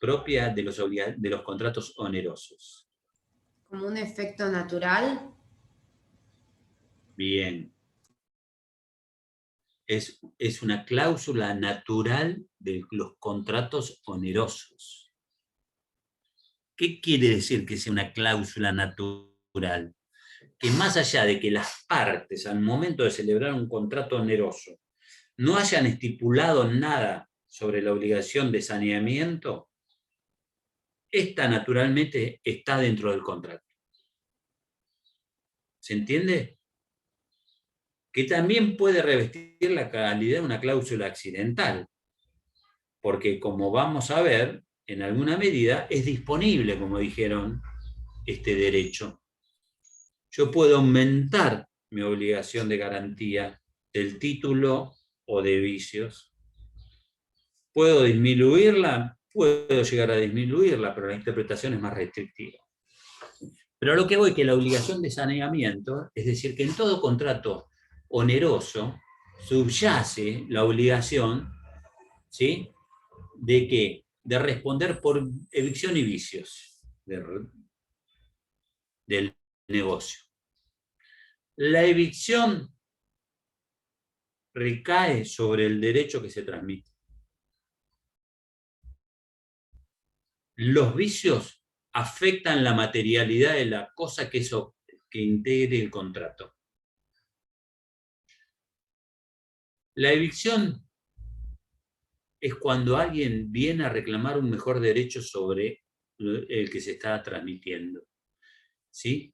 Propia de los contratos onerosos. Como un efecto natural. Bien. Es una cláusula natural de los contratos onerosos. ¿Qué quiere decir que sea una cláusula natural? Que más allá de que las partes al momento de celebrar un contrato oneroso no hayan estipulado nada sobre la obligación de saneamiento, esta naturalmente está dentro del contrato. ¿Se entiende? Que también puede revestir la calidad de una cláusula accidental, porque como vamos a ver, en alguna medida es disponible, como dijeron, este derecho. Yo puedo aumentar mi obligación de garantía del título o de vicios. ¿Puedo disminuirla? Puedo llegar a disminuirla, pero la interpretación es más restrictiva. Pero a lo que voy, que la obligación de saneamiento, es decir, que en todo contrato oneroso subyace la obligación, ¿sí?, ¿de qué? De responder por evicción y vicios del negocio. La evicción recae sobre el derecho que se transmite. Los vicios afectan la materialidad de la cosa que integre el contrato. La evicción es cuando alguien viene a reclamar un mejor derecho sobre el que se está transmitiendo, ¿sí?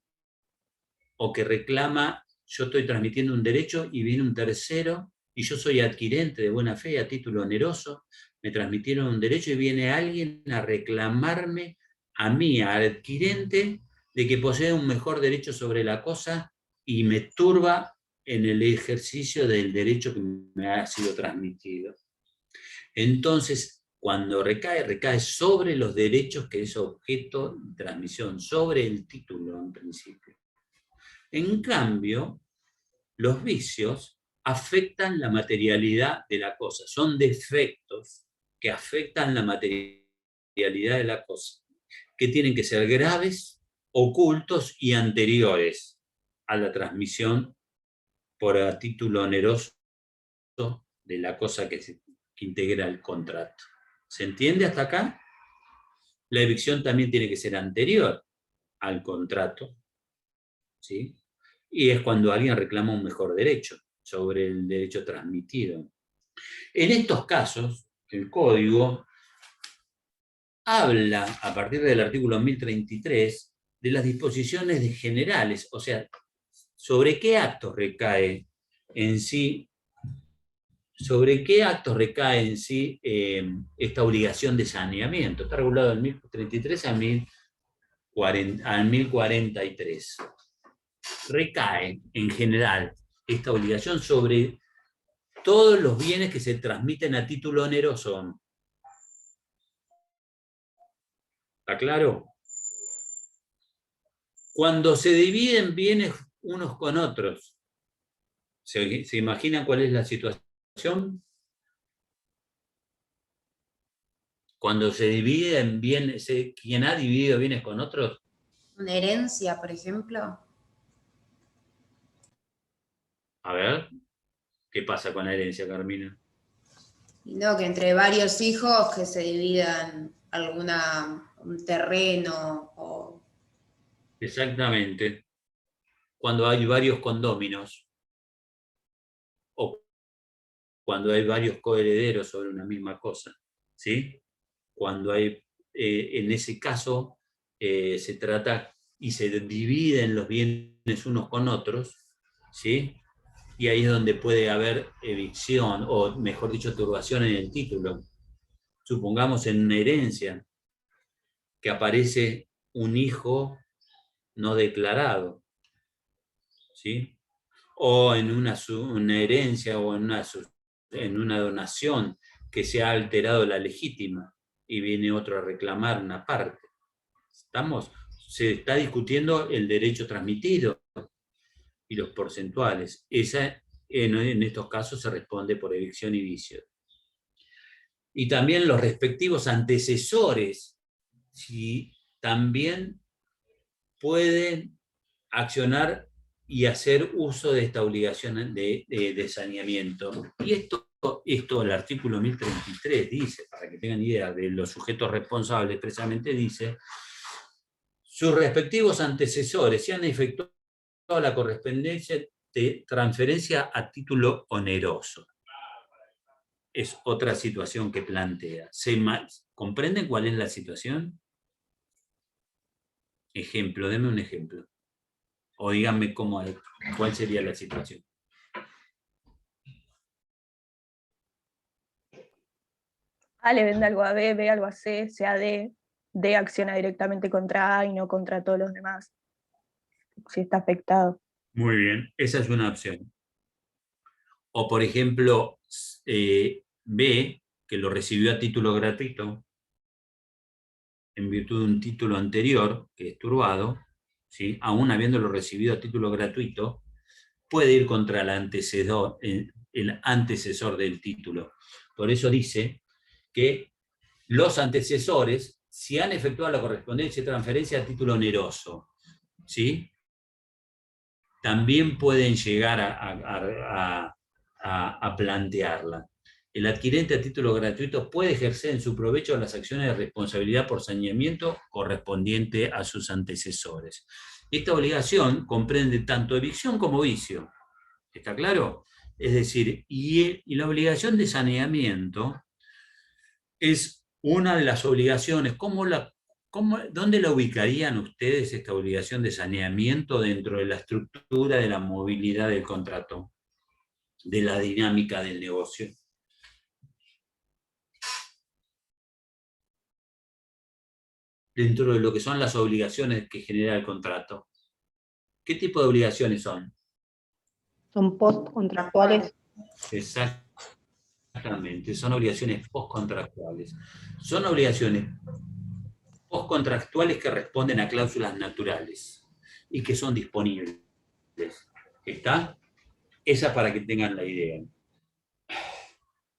O que reclama, yo estoy transmitiendo un derecho y viene un tercero y yo soy adquirente de buena fe a título oneroso, me transmitieron un derecho y viene alguien a reclamarme a mí, adquirente, de que posee un mejor derecho sobre la cosa y me turba en el ejercicio del derecho que me ha sido transmitido. Entonces, cuando recae sobre los derechos que es objeto de transmisión, sobre el título en principio. En cambio, los vicios afectan la materialidad de la cosa, son defectos que afectan la materialidad de la cosa, que tienen que ser graves, ocultos y anteriores a la transmisión por a título oneroso de la cosa que integra el contrato. ¿Se entiende hasta acá? La evicción también tiene que ser anterior al contrato, ¿sí? Y es cuando alguien reclama un mejor derecho sobre el derecho transmitido. En estos casos, el Código habla, a partir del artículo 1033, de las disposiciones generales, o sea, sobre qué actos recae en sí, esta obligación de saneamiento. Está regulado del 1033 al 1043. Recae, en general, esta obligación sobre todos los bienes que se transmiten a título oneroso. ¿Está claro? Cuando se dividen bienes unos con otros, ¿se imaginan cuál es la situación? Cuando se dividen bienes, ¿quién ha dividido bienes con otros? Una herencia, por ejemplo. A ver, ¿qué pasa con la herencia, Carmina? Y no, que entre varios hijos que se dividan un terreno o... Exactamente. Cuando hay varios condóminos, o cuando hay varios coherederos sobre una misma cosa, ¿sí? Cuando hay, en ese caso, se trata y se dividen los bienes unos con otros, ¿sí? Y ahí es donde puede haber evicción, o mejor dicho, turbación en el título. Supongamos en una herencia que aparece un hijo no declarado, ¿sí? O en una herencia o en una donación que se ha alterado la legítima y viene otro a reclamar una parte. ¿Estamos? Se está discutiendo el derecho transmitido y los porcentuales. En estos casos se responde por evicción y vicio. Y también los respectivos antecesores, si también pueden accionar y hacer uso de esta obligación de saneamiento. Y esto el artículo 1033 dice, para que tengan idea de los sujetos responsables, expresamente dice, sus respectivos antecesores se han efectuado la correspondencia de transferencia a título oneroso. Es otra situación que plantea. ¿Comprenden cuál es la situación? Ejemplo, denme un ejemplo. O díganme cuál sería la situación. A le vende algo a B, B algo a C, C a D, D acciona directamente contra A y no contra todos los demás, si está afectado. Muy bien, esa es una opción. O por ejemplo, B, que lo recibió a título gratuito, en virtud de un título anterior, que es turbado, ¿sí? Aún habiéndolo recibido a título gratuito, puede ir contra el antecesor del título. Por eso dice que los antecesores, si han efectuado la correspondencia y transferencia a título oneroso, ¿sí? También pueden llegar a plantearla. El adquirente a título gratuito puede ejercer en su provecho las acciones de responsabilidad por saneamiento correspondiente a sus antecesores. Esta obligación comprende tanto evicción como vicio. ¿Está claro? Es decir, y la obligación de saneamiento es una de las obligaciones. ¿Dónde la ubicarían ustedes esta obligación de saneamiento dentro de la estructura de la movilidad del contrato, de la dinámica del negocio? Dentro de lo que son las obligaciones que genera el contrato. ¿Qué tipo de obligaciones son? Son postcontractuales. Exactamente, son obligaciones postcontractuales. Son obligaciones postcontractuales que responden a cláusulas naturales y que son disponibles. ¿Está? Esa para que tengan la idea.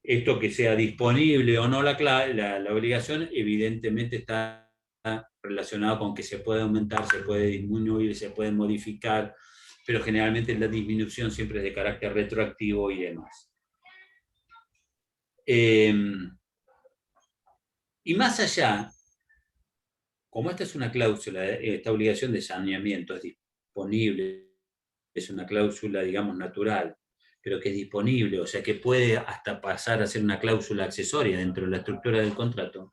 Esto que sea disponible o no la obligación, evidentemente está relacionado con que se puede aumentar, se puede disminuir, se puede modificar, pero generalmente la disminución siempre es de carácter retroactivo y demás. Y más allá, como esta es una cláusula, esta obligación de saneamiento es disponible, es una cláusula, digamos, natural, pero que es disponible, o sea que puede hasta pasar a ser una cláusula accesoria dentro de la estructura del contrato.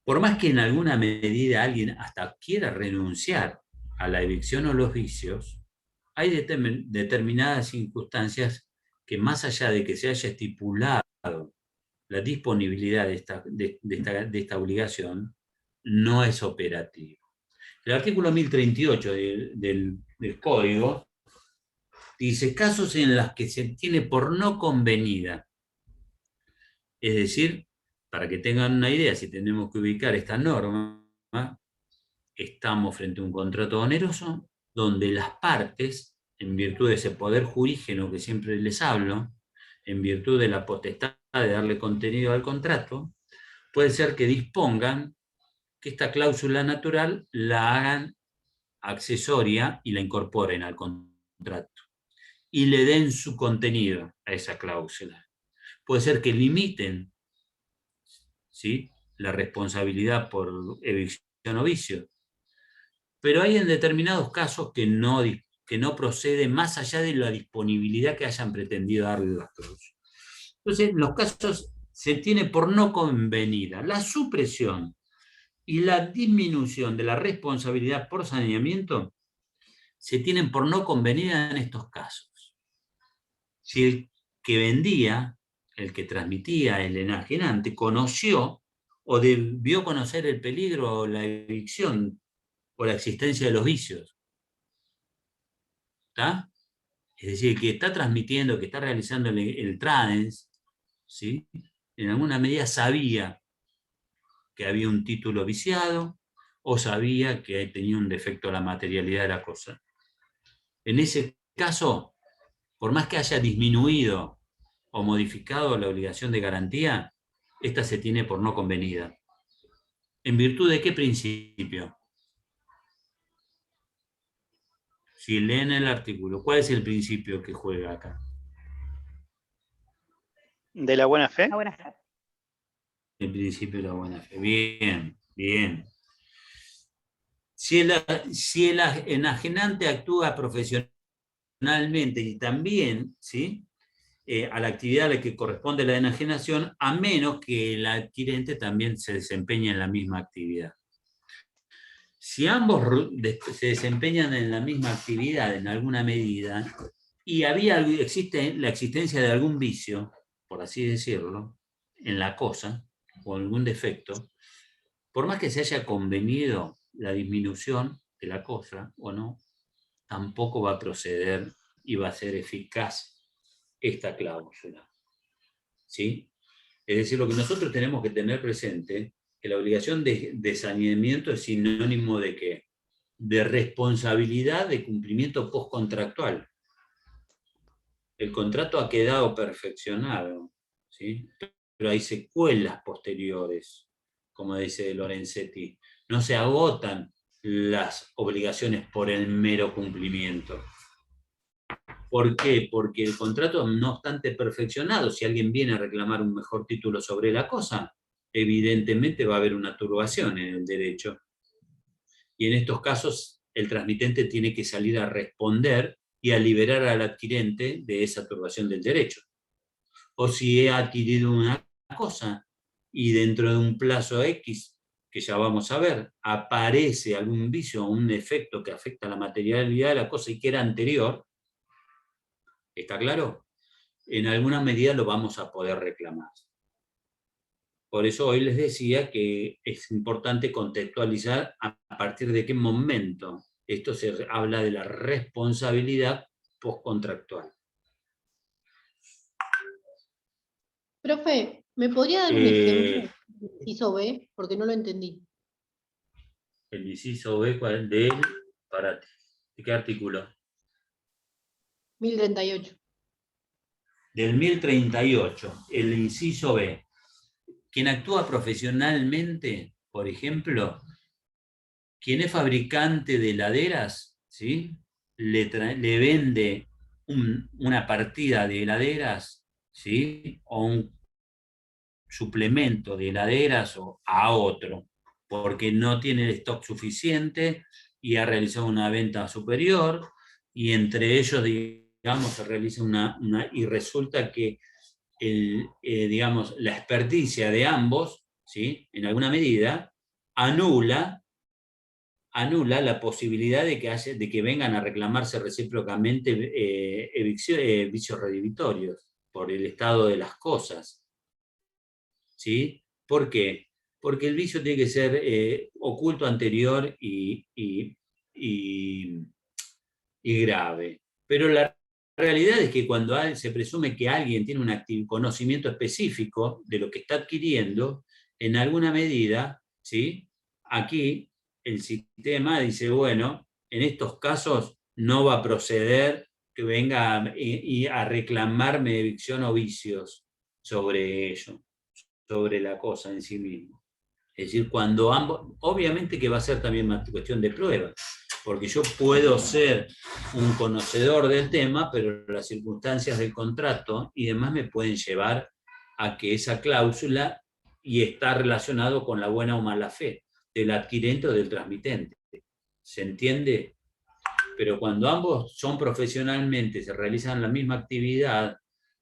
Por más que en alguna medida alguien hasta quiera renunciar a la evicción o los vicios, hay determinadas circunstancias que más allá de que se haya estipulado la disponibilidad de esta obligación, no es operativo. El artículo 1038 del Código dice casos en los que se tiene por no convenida. Es decir, para que tengan una idea, si tenemos que ubicar esta norma, estamos frente a un contrato oneroso donde las partes, en virtud de ese poder jurígeno que siempre les hablo, en virtud de la potestad de darle contenido al contrato, puede ser que dispongan que esta cláusula natural la hagan accesoria y la incorporen al contrato y le den su contenido a esa cláusula. Puede ser que limiten, ¿sí?, la responsabilidad por evicción o vicio, pero hay en determinados casos que no procede más allá de la disponibilidad que hayan pretendido darle las cláusulas. Entonces, los casos se tiene por no convenida la supresión y la disminución de la responsabilidad por saneamiento se tienen por no convenida en estos casos. Si el que vendía, el que transmitía, el enajenante, conoció o debió conocer el peligro o la evicción o la existencia de los vicios, ¿está? Es decir, que está transmitiendo, que está realizando el trans, ¿sí?, en alguna medida sabía que había un título viciado, o sabía que tenía un defecto la materialidad de la cosa. En ese caso, por más que haya disminuido o modificado la obligación de garantía, esta se tiene por no convenida. ¿En virtud de qué principio? Si leen el artículo, ¿cuál es el principio que juega acá? ¿De la buena fe? La buena fe. El principio de la buena fe. Bien, bien. Si el enajenante actúa profesionalmente y también, ¿sí?, a la actividad a la que corresponde la enajenación, a menos que el adquirente también se desempeñe en la misma actividad. Si ambos se desempeñan en la misma actividad en alguna medida, y existe la existencia de algún vicio, por así decirlo, en la cosa, o algún defecto, por más que se haya convenido la disminución de la cosa o no, tampoco va a proceder y va a ser eficaz esta cláusula. ¿Sí? Es decir, lo que nosotros tenemos que tener presente, que la obligación de saneamiento es sinónimo de ¿qué? De responsabilidad de cumplimiento postcontractual. El contrato ha quedado perfeccionado, ¿sí? Pero hay secuelas posteriores, como dice Lorenzetti. No se agotan las obligaciones por el mero cumplimiento. ¿Por qué? Porque el contrato, no obstante perfeccionado, si alguien viene a reclamar un mejor título sobre la cosa, evidentemente va a haber una turbación en el derecho. Y en estos casos, el transmitente tiene que salir a responder y a liberar al adquirente de esa turbación del derecho. O si he adquirido una cosa y dentro de un plazo X, que ya vamos a ver, aparece algún vicio o un defecto que afecta a la materialidad de la cosa y que era anterior, ¿está claro? En alguna medida lo vamos a poder reclamar. Por eso hoy les decía que es importante contextualizar a partir de qué momento esto se habla de la responsabilidad postcontractual. Profe, ¿me podría dar un ejemplo del inciso B? Porque no lo entendí. El inciso B ¿de qué artículo? 1038. Del 1038, el inciso B. Quien actúa profesionalmente, por ejemplo, quien es fabricante de heladeras, ¿sí?, le vende una partida de heladeras, ¿sí?, o un suplemento de heladeras a otro, porque no tiene el stock suficiente y ha realizado una venta superior, y entre ellos, digamos, se realiza y resulta que digamos, la experticia de ambos, ¿sí?, en alguna medida, anula la posibilidad de que vengan a reclamarse recíprocamente vicios redivitorios por el estado de las cosas. ¿Sí? ¿Por qué? Porque el vicio tiene que ser oculto, anterior y grave. Pero la realidad es que cuando se presume que alguien tiene un conocimiento específico de lo que está adquiriendo, en alguna medida, ¿sí?, aquí el sistema dice, bueno, en estos casos no va a proceder que venga a reclamarme evicción o vicios sobre ello, sobre la cosa en sí mismo. Es decir, cuando ambos, obviamente que va a ser también una cuestión de prueba, porque yo puedo ser un conocedor del tema, pero las circunstancias del contrato y demás me pueden llevar a que esa cláusula y está relacionado con la buena o mala fe del adquirente o del transmitente. ¿Se entiende? Pero cuando ambos son profesionalmente, se realizan la misma actividad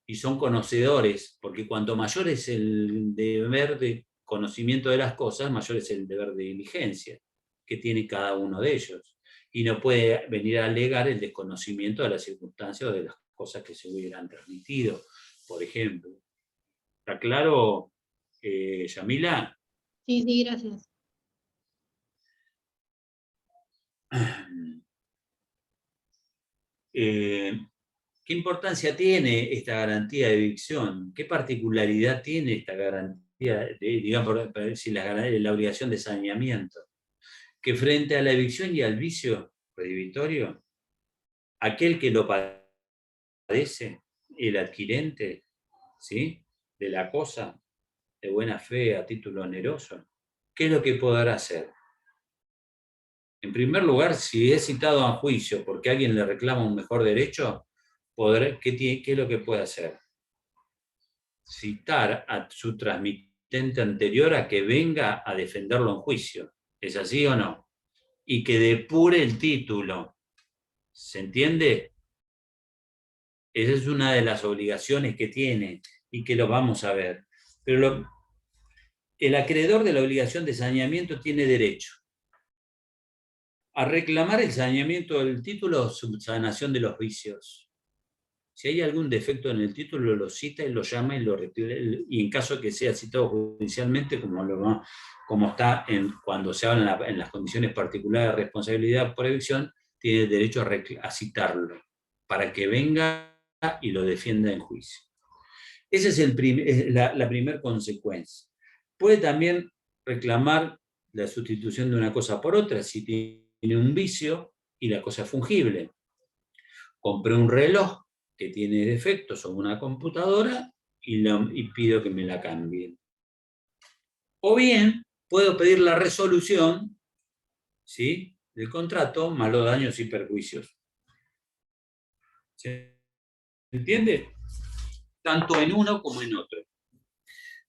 y son conocedores, porque cuanto mayor es el deber de conocimiento de las cosas, mayor es el deber de diligencia que tiene cada uno de ellos. Y no puede venir a alegar el desconocimiento de las circunstancias o de las cosas que se hubieran transmitido, por ejemplo. ¿Está claro, Yamila? Sí, sí, gracias. ¿Qué importancia tiene esta garantía de evicción? ¿Qué particularidad tiene esta garantía, digamos, la obligación de saneamiento? que frente a la evicción y al vicio redivitorio, aquel que lo padece, el adquirente, ¿sí?, de la cosa, de buena fe, a título oneroso, ¿qué es lo que podrá hacer? En primer lugar, si es citado a juicio porque alguien le reclama un mejor derecho, ¿qué es lo que puede hacer? Citar a su transmitente anterior a que venga a defenderlo en juicio. ¿Es así o no? Y que depure el título. ¿Se entiende? Esa es una de las obligaciones que tiene y que lo vamos a ver. Pero el acreedor de la obligación de saneamiento tiene derecho a reclamar el saneamiento del título o subsanación de los vicios. Si hay algún defecto en el título, lo cita y lo llama y lo retira, y en caso que sea citado judicialmente, como está cuando se habla en las condiciones particulares de responsabilidad por evicción, tiene derecho a citarlo para que venga y lo defienda en juicio. Esa es la primera consecuencia. Puede también reclamar la sustitución de una cosa por otra si tiene un vicio y la cosa es fungible. Compré un reloj que tiene defectos o una computadora y pido que me la cambien. O bien, puedo pedir la resolución, ¿sí?, del contrato más los daños y perjuicios. ¿Se entiende? Tanto en uno como en otro.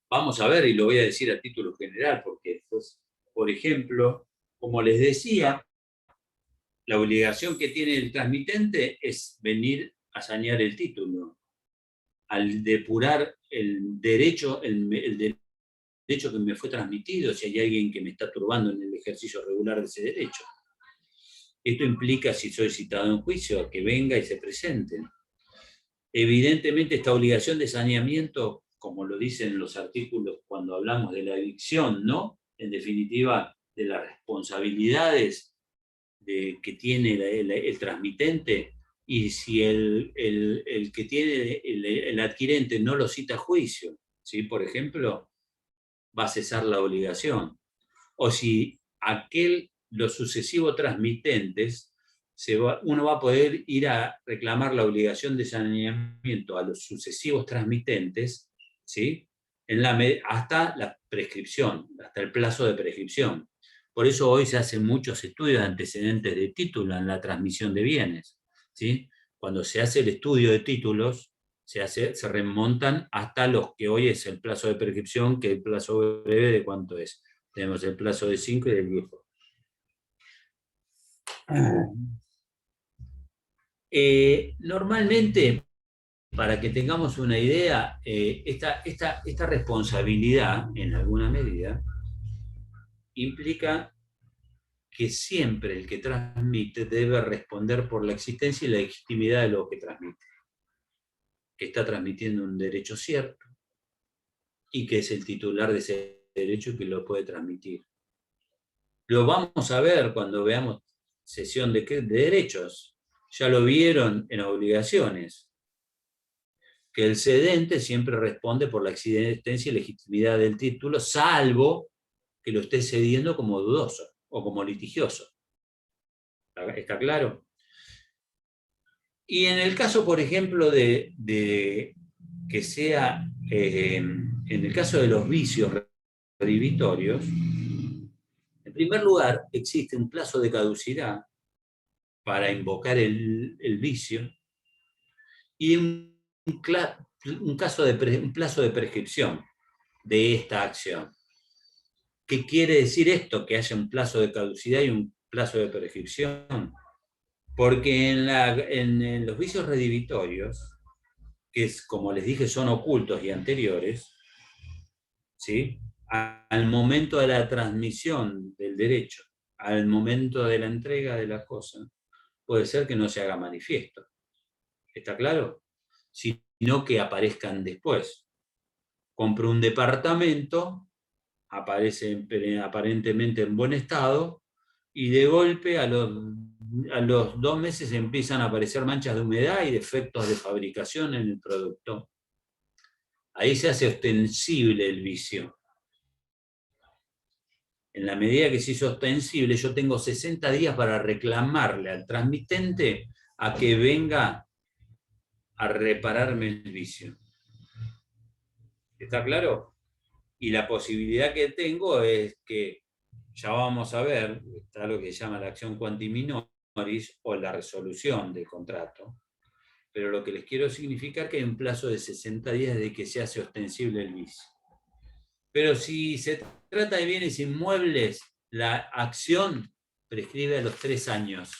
Vamos a ver, y lo voy a decir a título general, porque, pues, por ejemplo, como les decía, la obligación que tiene el transmitente es venir a sanear el título, al depurar el derecho que me fue transmitido, si hay alguien que me está turbando en el ejercicio regular de ese derecho. Esto implica, si soy citado en juicio, que venga y se presente. Evidentemente, esta obligación de saneamiento, como lo dicen los artículos cuando hablamos de la evicción, ¿no?, en definitiva, de las responsabilidades que tiene el transmitente, y si el que tiene el adquirente no lo cita a juicio, ¿sí?, por ejemplo, va a cesar la obligación. O si los sucesivos transmitentes, uno va a poder ir a reclamar la obligación de saneamiento a los sucesivos transmitentes, ¿sí?, hasta la prescripción, hasta el plazo de prescripción. Por eso hoy se hacen muchos estudios de antecedentes de título en la transmisión de bienes, ¿sí? Cuando se hace el estudio de títulos, se remontan hasta los que hoy es el plazo de prescripción, que el plazo breve de cuánto es. Tenemos el plazo de 5 y del 10. Normalmente, para que tengamos una idea, esta responsabilidad, en alguna medida, implica que siempre el que transmite debe responder por la existencia y la legitimidad de lo que transmite. Que está transmitiendo un derecho cierto y que es el titular de ese derecho y que lo puede transmitir. Lo vamos a ver cuando veamos sesión de derechos. Ya lo vieron en obligaciones. Que el cedente siempre responde por la existencia y legitimidad del título, salvo que lo esté cediendo como dudoso o como litigioso. ¿Está claro? Y en el caso, por ejemplo, de que sea, en el caso de los vicios redhibitorios, en primer lugar, existe un plazo de caducidad para invocar el vicio y un plazo de prescripción de esta acción. ¿Qué quiere decir esto? Que haya un plazo de caducidad y un plazo de prescripción. Porque en los vicios redhibitorios, que es, como les dije, son ocultos y anteriores, ¿sí?, al momento de la transmisión del derecho, al momento de la entrega de la cosa, puede ser que no se haga manifiesto. ¿Está claro? Sino que aparezcan después. Compro un departamento, aparece aparentemente en buen estado, y de golpe a los 2 meses empiezan a aparecer manchas de humedad y defectos de fabricación en el producto. Ahí se hace ostensible el vicio. En la medida que se hizo ostensible, yo tengo 60 días para reclamarle al transmitente a que venga a repararme el vicio. ¿Está claro? Y la posibilidad que tengo es que, ya vamos a ver, está lo que se llama la acción quanti minoris o la resolución del contrato, pero lo que les quiero significar que hay un plazo de 60 días de que se hace ostensible el vicio. Pero si se trata de bienes inmuebles, la acción prescribe a los 3 años.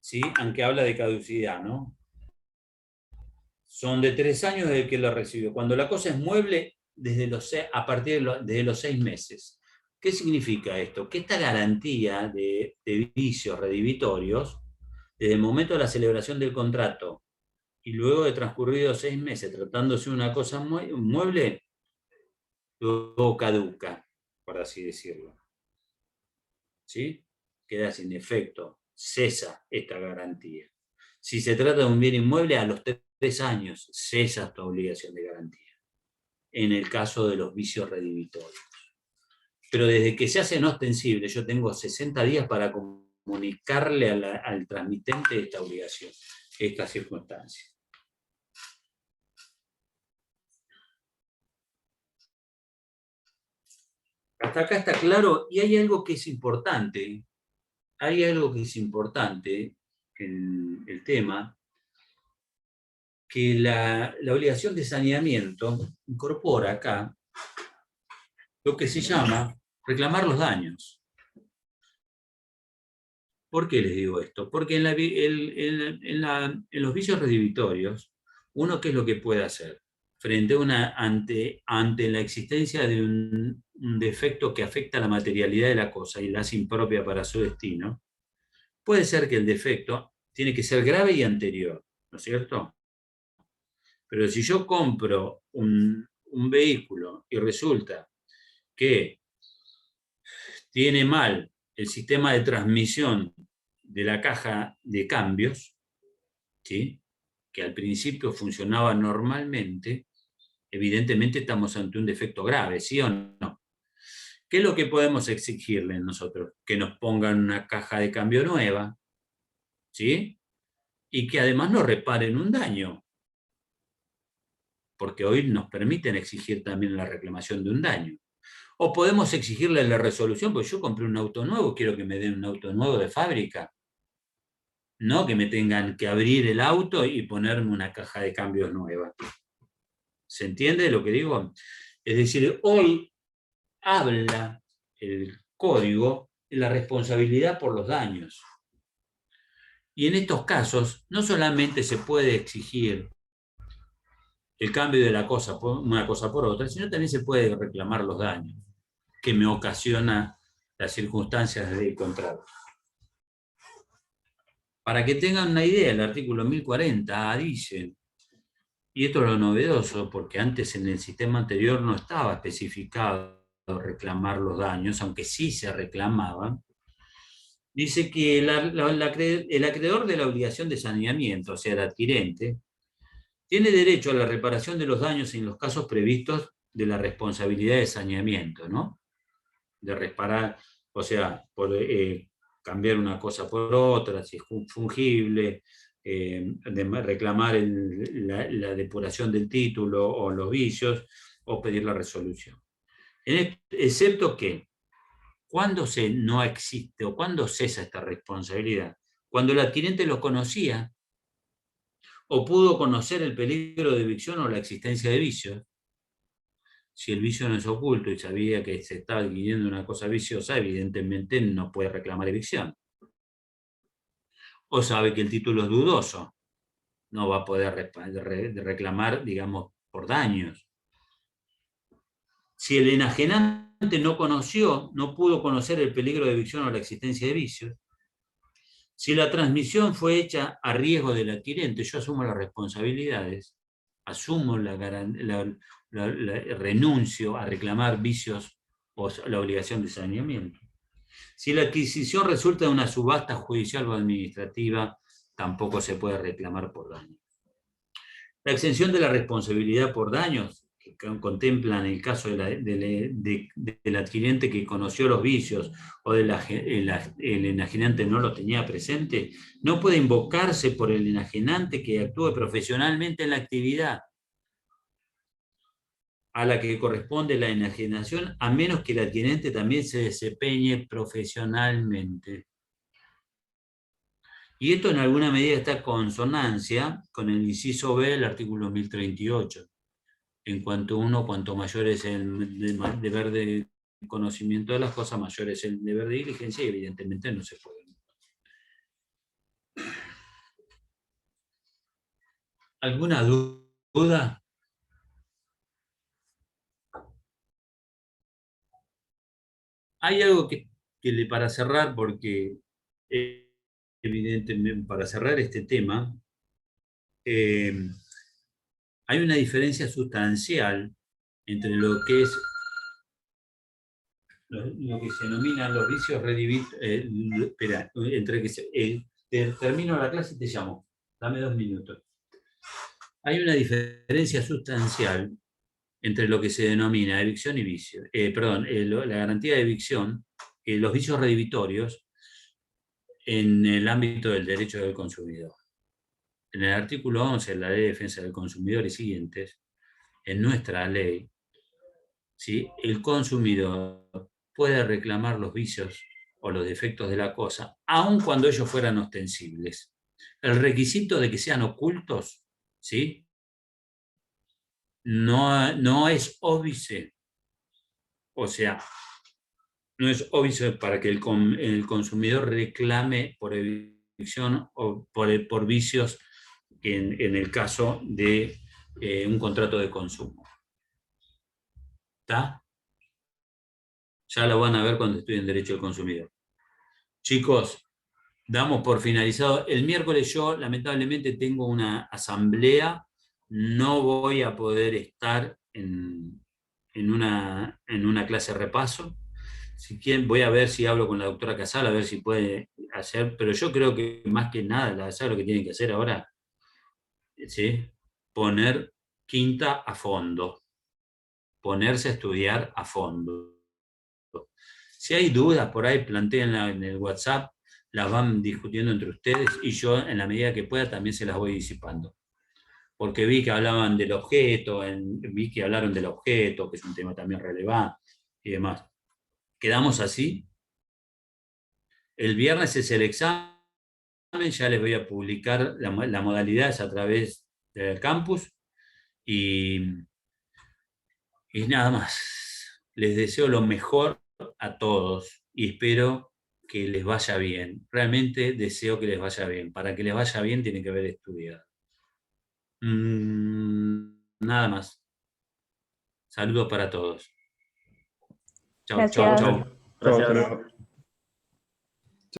¿Sí? Aunque habla de caducidad, ¿no? Son de 3 años desde que lo recibió. Cuando la cosa es mueble, a partir de los 6 meses. ¿Qué significa esto? Que esta garantía de vicios redivitorios, desde el momento de la celebración del contrato y luego de transcurridos 6 meses, tratándose de una cosa mueble, luego caduca, por así decirlo. ¿Sí? Queda sin efecto, cesa esta garantía. Si se trata de un bien inmueble, a los 3 años cesa esta obligación de garantía, en el caso de los vicios redivitorios. Pero desde que se hacen ostensibles, yo tengo 60 días para comunicarle al transmitente esta obligación, esta circunstancia. Hasta acá está claro, y hay algo que es importante. Hay algo que es importante en el tema, que la obligación de saneamiento incorpora acá lo que se llama reclamar los daños. ¿Por qué les digo esto? Porque en los vicios redivitorios, uno, ¿qué es lo que puede hacer? Ante la existencia de un defecto que afecta la materialidad de la cosa y la hace impropia para su destino, puede ser que el defecto tiene que ser grave y anterior, ¿no es cierto? Pero si yo compro un vehículo y resulta que tiene mal el sistema de transmisión de la caja de cambios, ¿sí?, que al principio funcionaba normalmente, evidentemente estamos ante un defecto grave, ¿sí o no? ¿Qué es lo que podemos exigirle nosotros? Que nos pongan una caja de cambio nueva, ¿sí? Y que además nos reparen un daño, porque hoy nos permiten exigir también la reclamación de un daño. O podemos exigirle la resolución, porque yo compré un auto nuevo, quiero que me den un auto nuevo de fábrica. No que me tengan que abrir el auto y ponerme una caja de cambios nueva. ¿Se entiende lo que digo? Es decir, hoy habla el código de la responsabilidad por los daños. Y en estos casos, no solamente se puede exigir el cambio de una cosa por otra, sino también se puede reclamar los daños que me ocasiona las circunstancias del contrato. Para que tengan una idea, el artículo 1040 dice, y esto es lo novedoso, porque antes en el sistema anterior no estaba especificado reclamar los daños, aunque sí se reclamaban, dice que el acreedor de la obligación de saneamiento, o sea, el adquirente, tiene derecho a la reparación de los daños en los casos previstos de la responsabilidad de saneamiento, ¿no? De reparar, o sea, por cambiar una cosa por otra, si es fungible, de reclamar la depuración del título o los vicios, o pedir la resolución. Excepto que, cuando no existe o cuando cesa esta responsabilidad, cuando el adquirente lo conocía o pudo conocer el peligro de evicción o la existencia de vicios. Si el vicio no es oculto y sabía que se estaba adquiriendo una cosa viciosa, evidentemente no puede reclamar evicción. O sabe que el título es dudoso, no va a poder reclamar, digamos, por daños. Si el enajenante no pudo conocer el peligro de evicción o la existencia de vicios, si la transmisión fue hecha a riesgo del adquirente, yo asumo las responsabilidades, asumo renuncio a reclamar vicios o la obligación de saneamiento. Si la adquisición resulta de una subasta judicial o administrativa, tampoco se puede reclamar por daños. La exención de la responsabilidad por daños, que contemplan el caso del adquirente que conoció los vicios o el enajenante no lo tenía presente, no puede invocarse por el enajenante que actúe profesionalmente en la actividad a la que corresponde la enajenación, a menos que el adquirente también se desempeñe profesionalmente. Y esto en alguna medida está en consonancia con el inciso B del artículo 1038. En cuanto mayor es el deber de conocimiento de las cosas, mayor es el deber de diligencia, y evidentemente no se puede. ¿Alguna duda? Hay algo para cerrar, porque evidentemente para cerrar este tema, hay una diferencia sustancial entre lo que es lo que se denominan los vicios espera, entre que termino la clase y te llamo. Dame 2 minutos. Hay una diferencia sustancial entre lo que se denomina evicción y vicio. La garantía de evicción, los vicios redivitorios, en el ámbito del derecho del consumidor. En el artículo 11 de la Ley de Defensa del Consumidor y siguientes, en nuestra ley, ¿sí?, el consumidor puede reclamar los vicios o los defectos de la cosa, aun cuando ellos fueran ostensibles. El requisito de que sean ocultos, ¿sí?, no es óbice. O sea, no es óbice para que el consumidor reclame por evicción o por vicios en el caso de un contrato de consumo. ¿Está? Ya lo van a ver cuando estudien Derecho del Consumidor. Chicos, damos por finalizado. El miércoles yo lamentablemente tengo una asamblea, no voy a poder estar en una clase de repaso. Si quieren, voy a ver si hablo con la doctora Casal, a ver si puede hacer, pero yo creo que más que nada, ¿sabes lo que tienen que hacer ahora? ¿Sí? Poner quinta a fondo, ponerse a estudiar a fondo. Si hay dudas por ahí, plantéenla en el WhatsApp, las van discutiendo entre ustedes y yo en la medida que pueda también se las voy disipando. Porque vi que hablaban del objeto, vi que hablaron del objeto, que es un tema también relevante y demás. ¿Quedamos así? El viernes es el examen, ya les voy a publicar la modalidad a través del campus y nada más. Les deseo lo mejor a todos y espero que les vaya bien. Realmente deseo que les vaya bien. Para que les vaya bien tienen que haber estudiado. Nada más. Saludos para todos. Chau, chau, Gracias. chau. Gracias. Chao.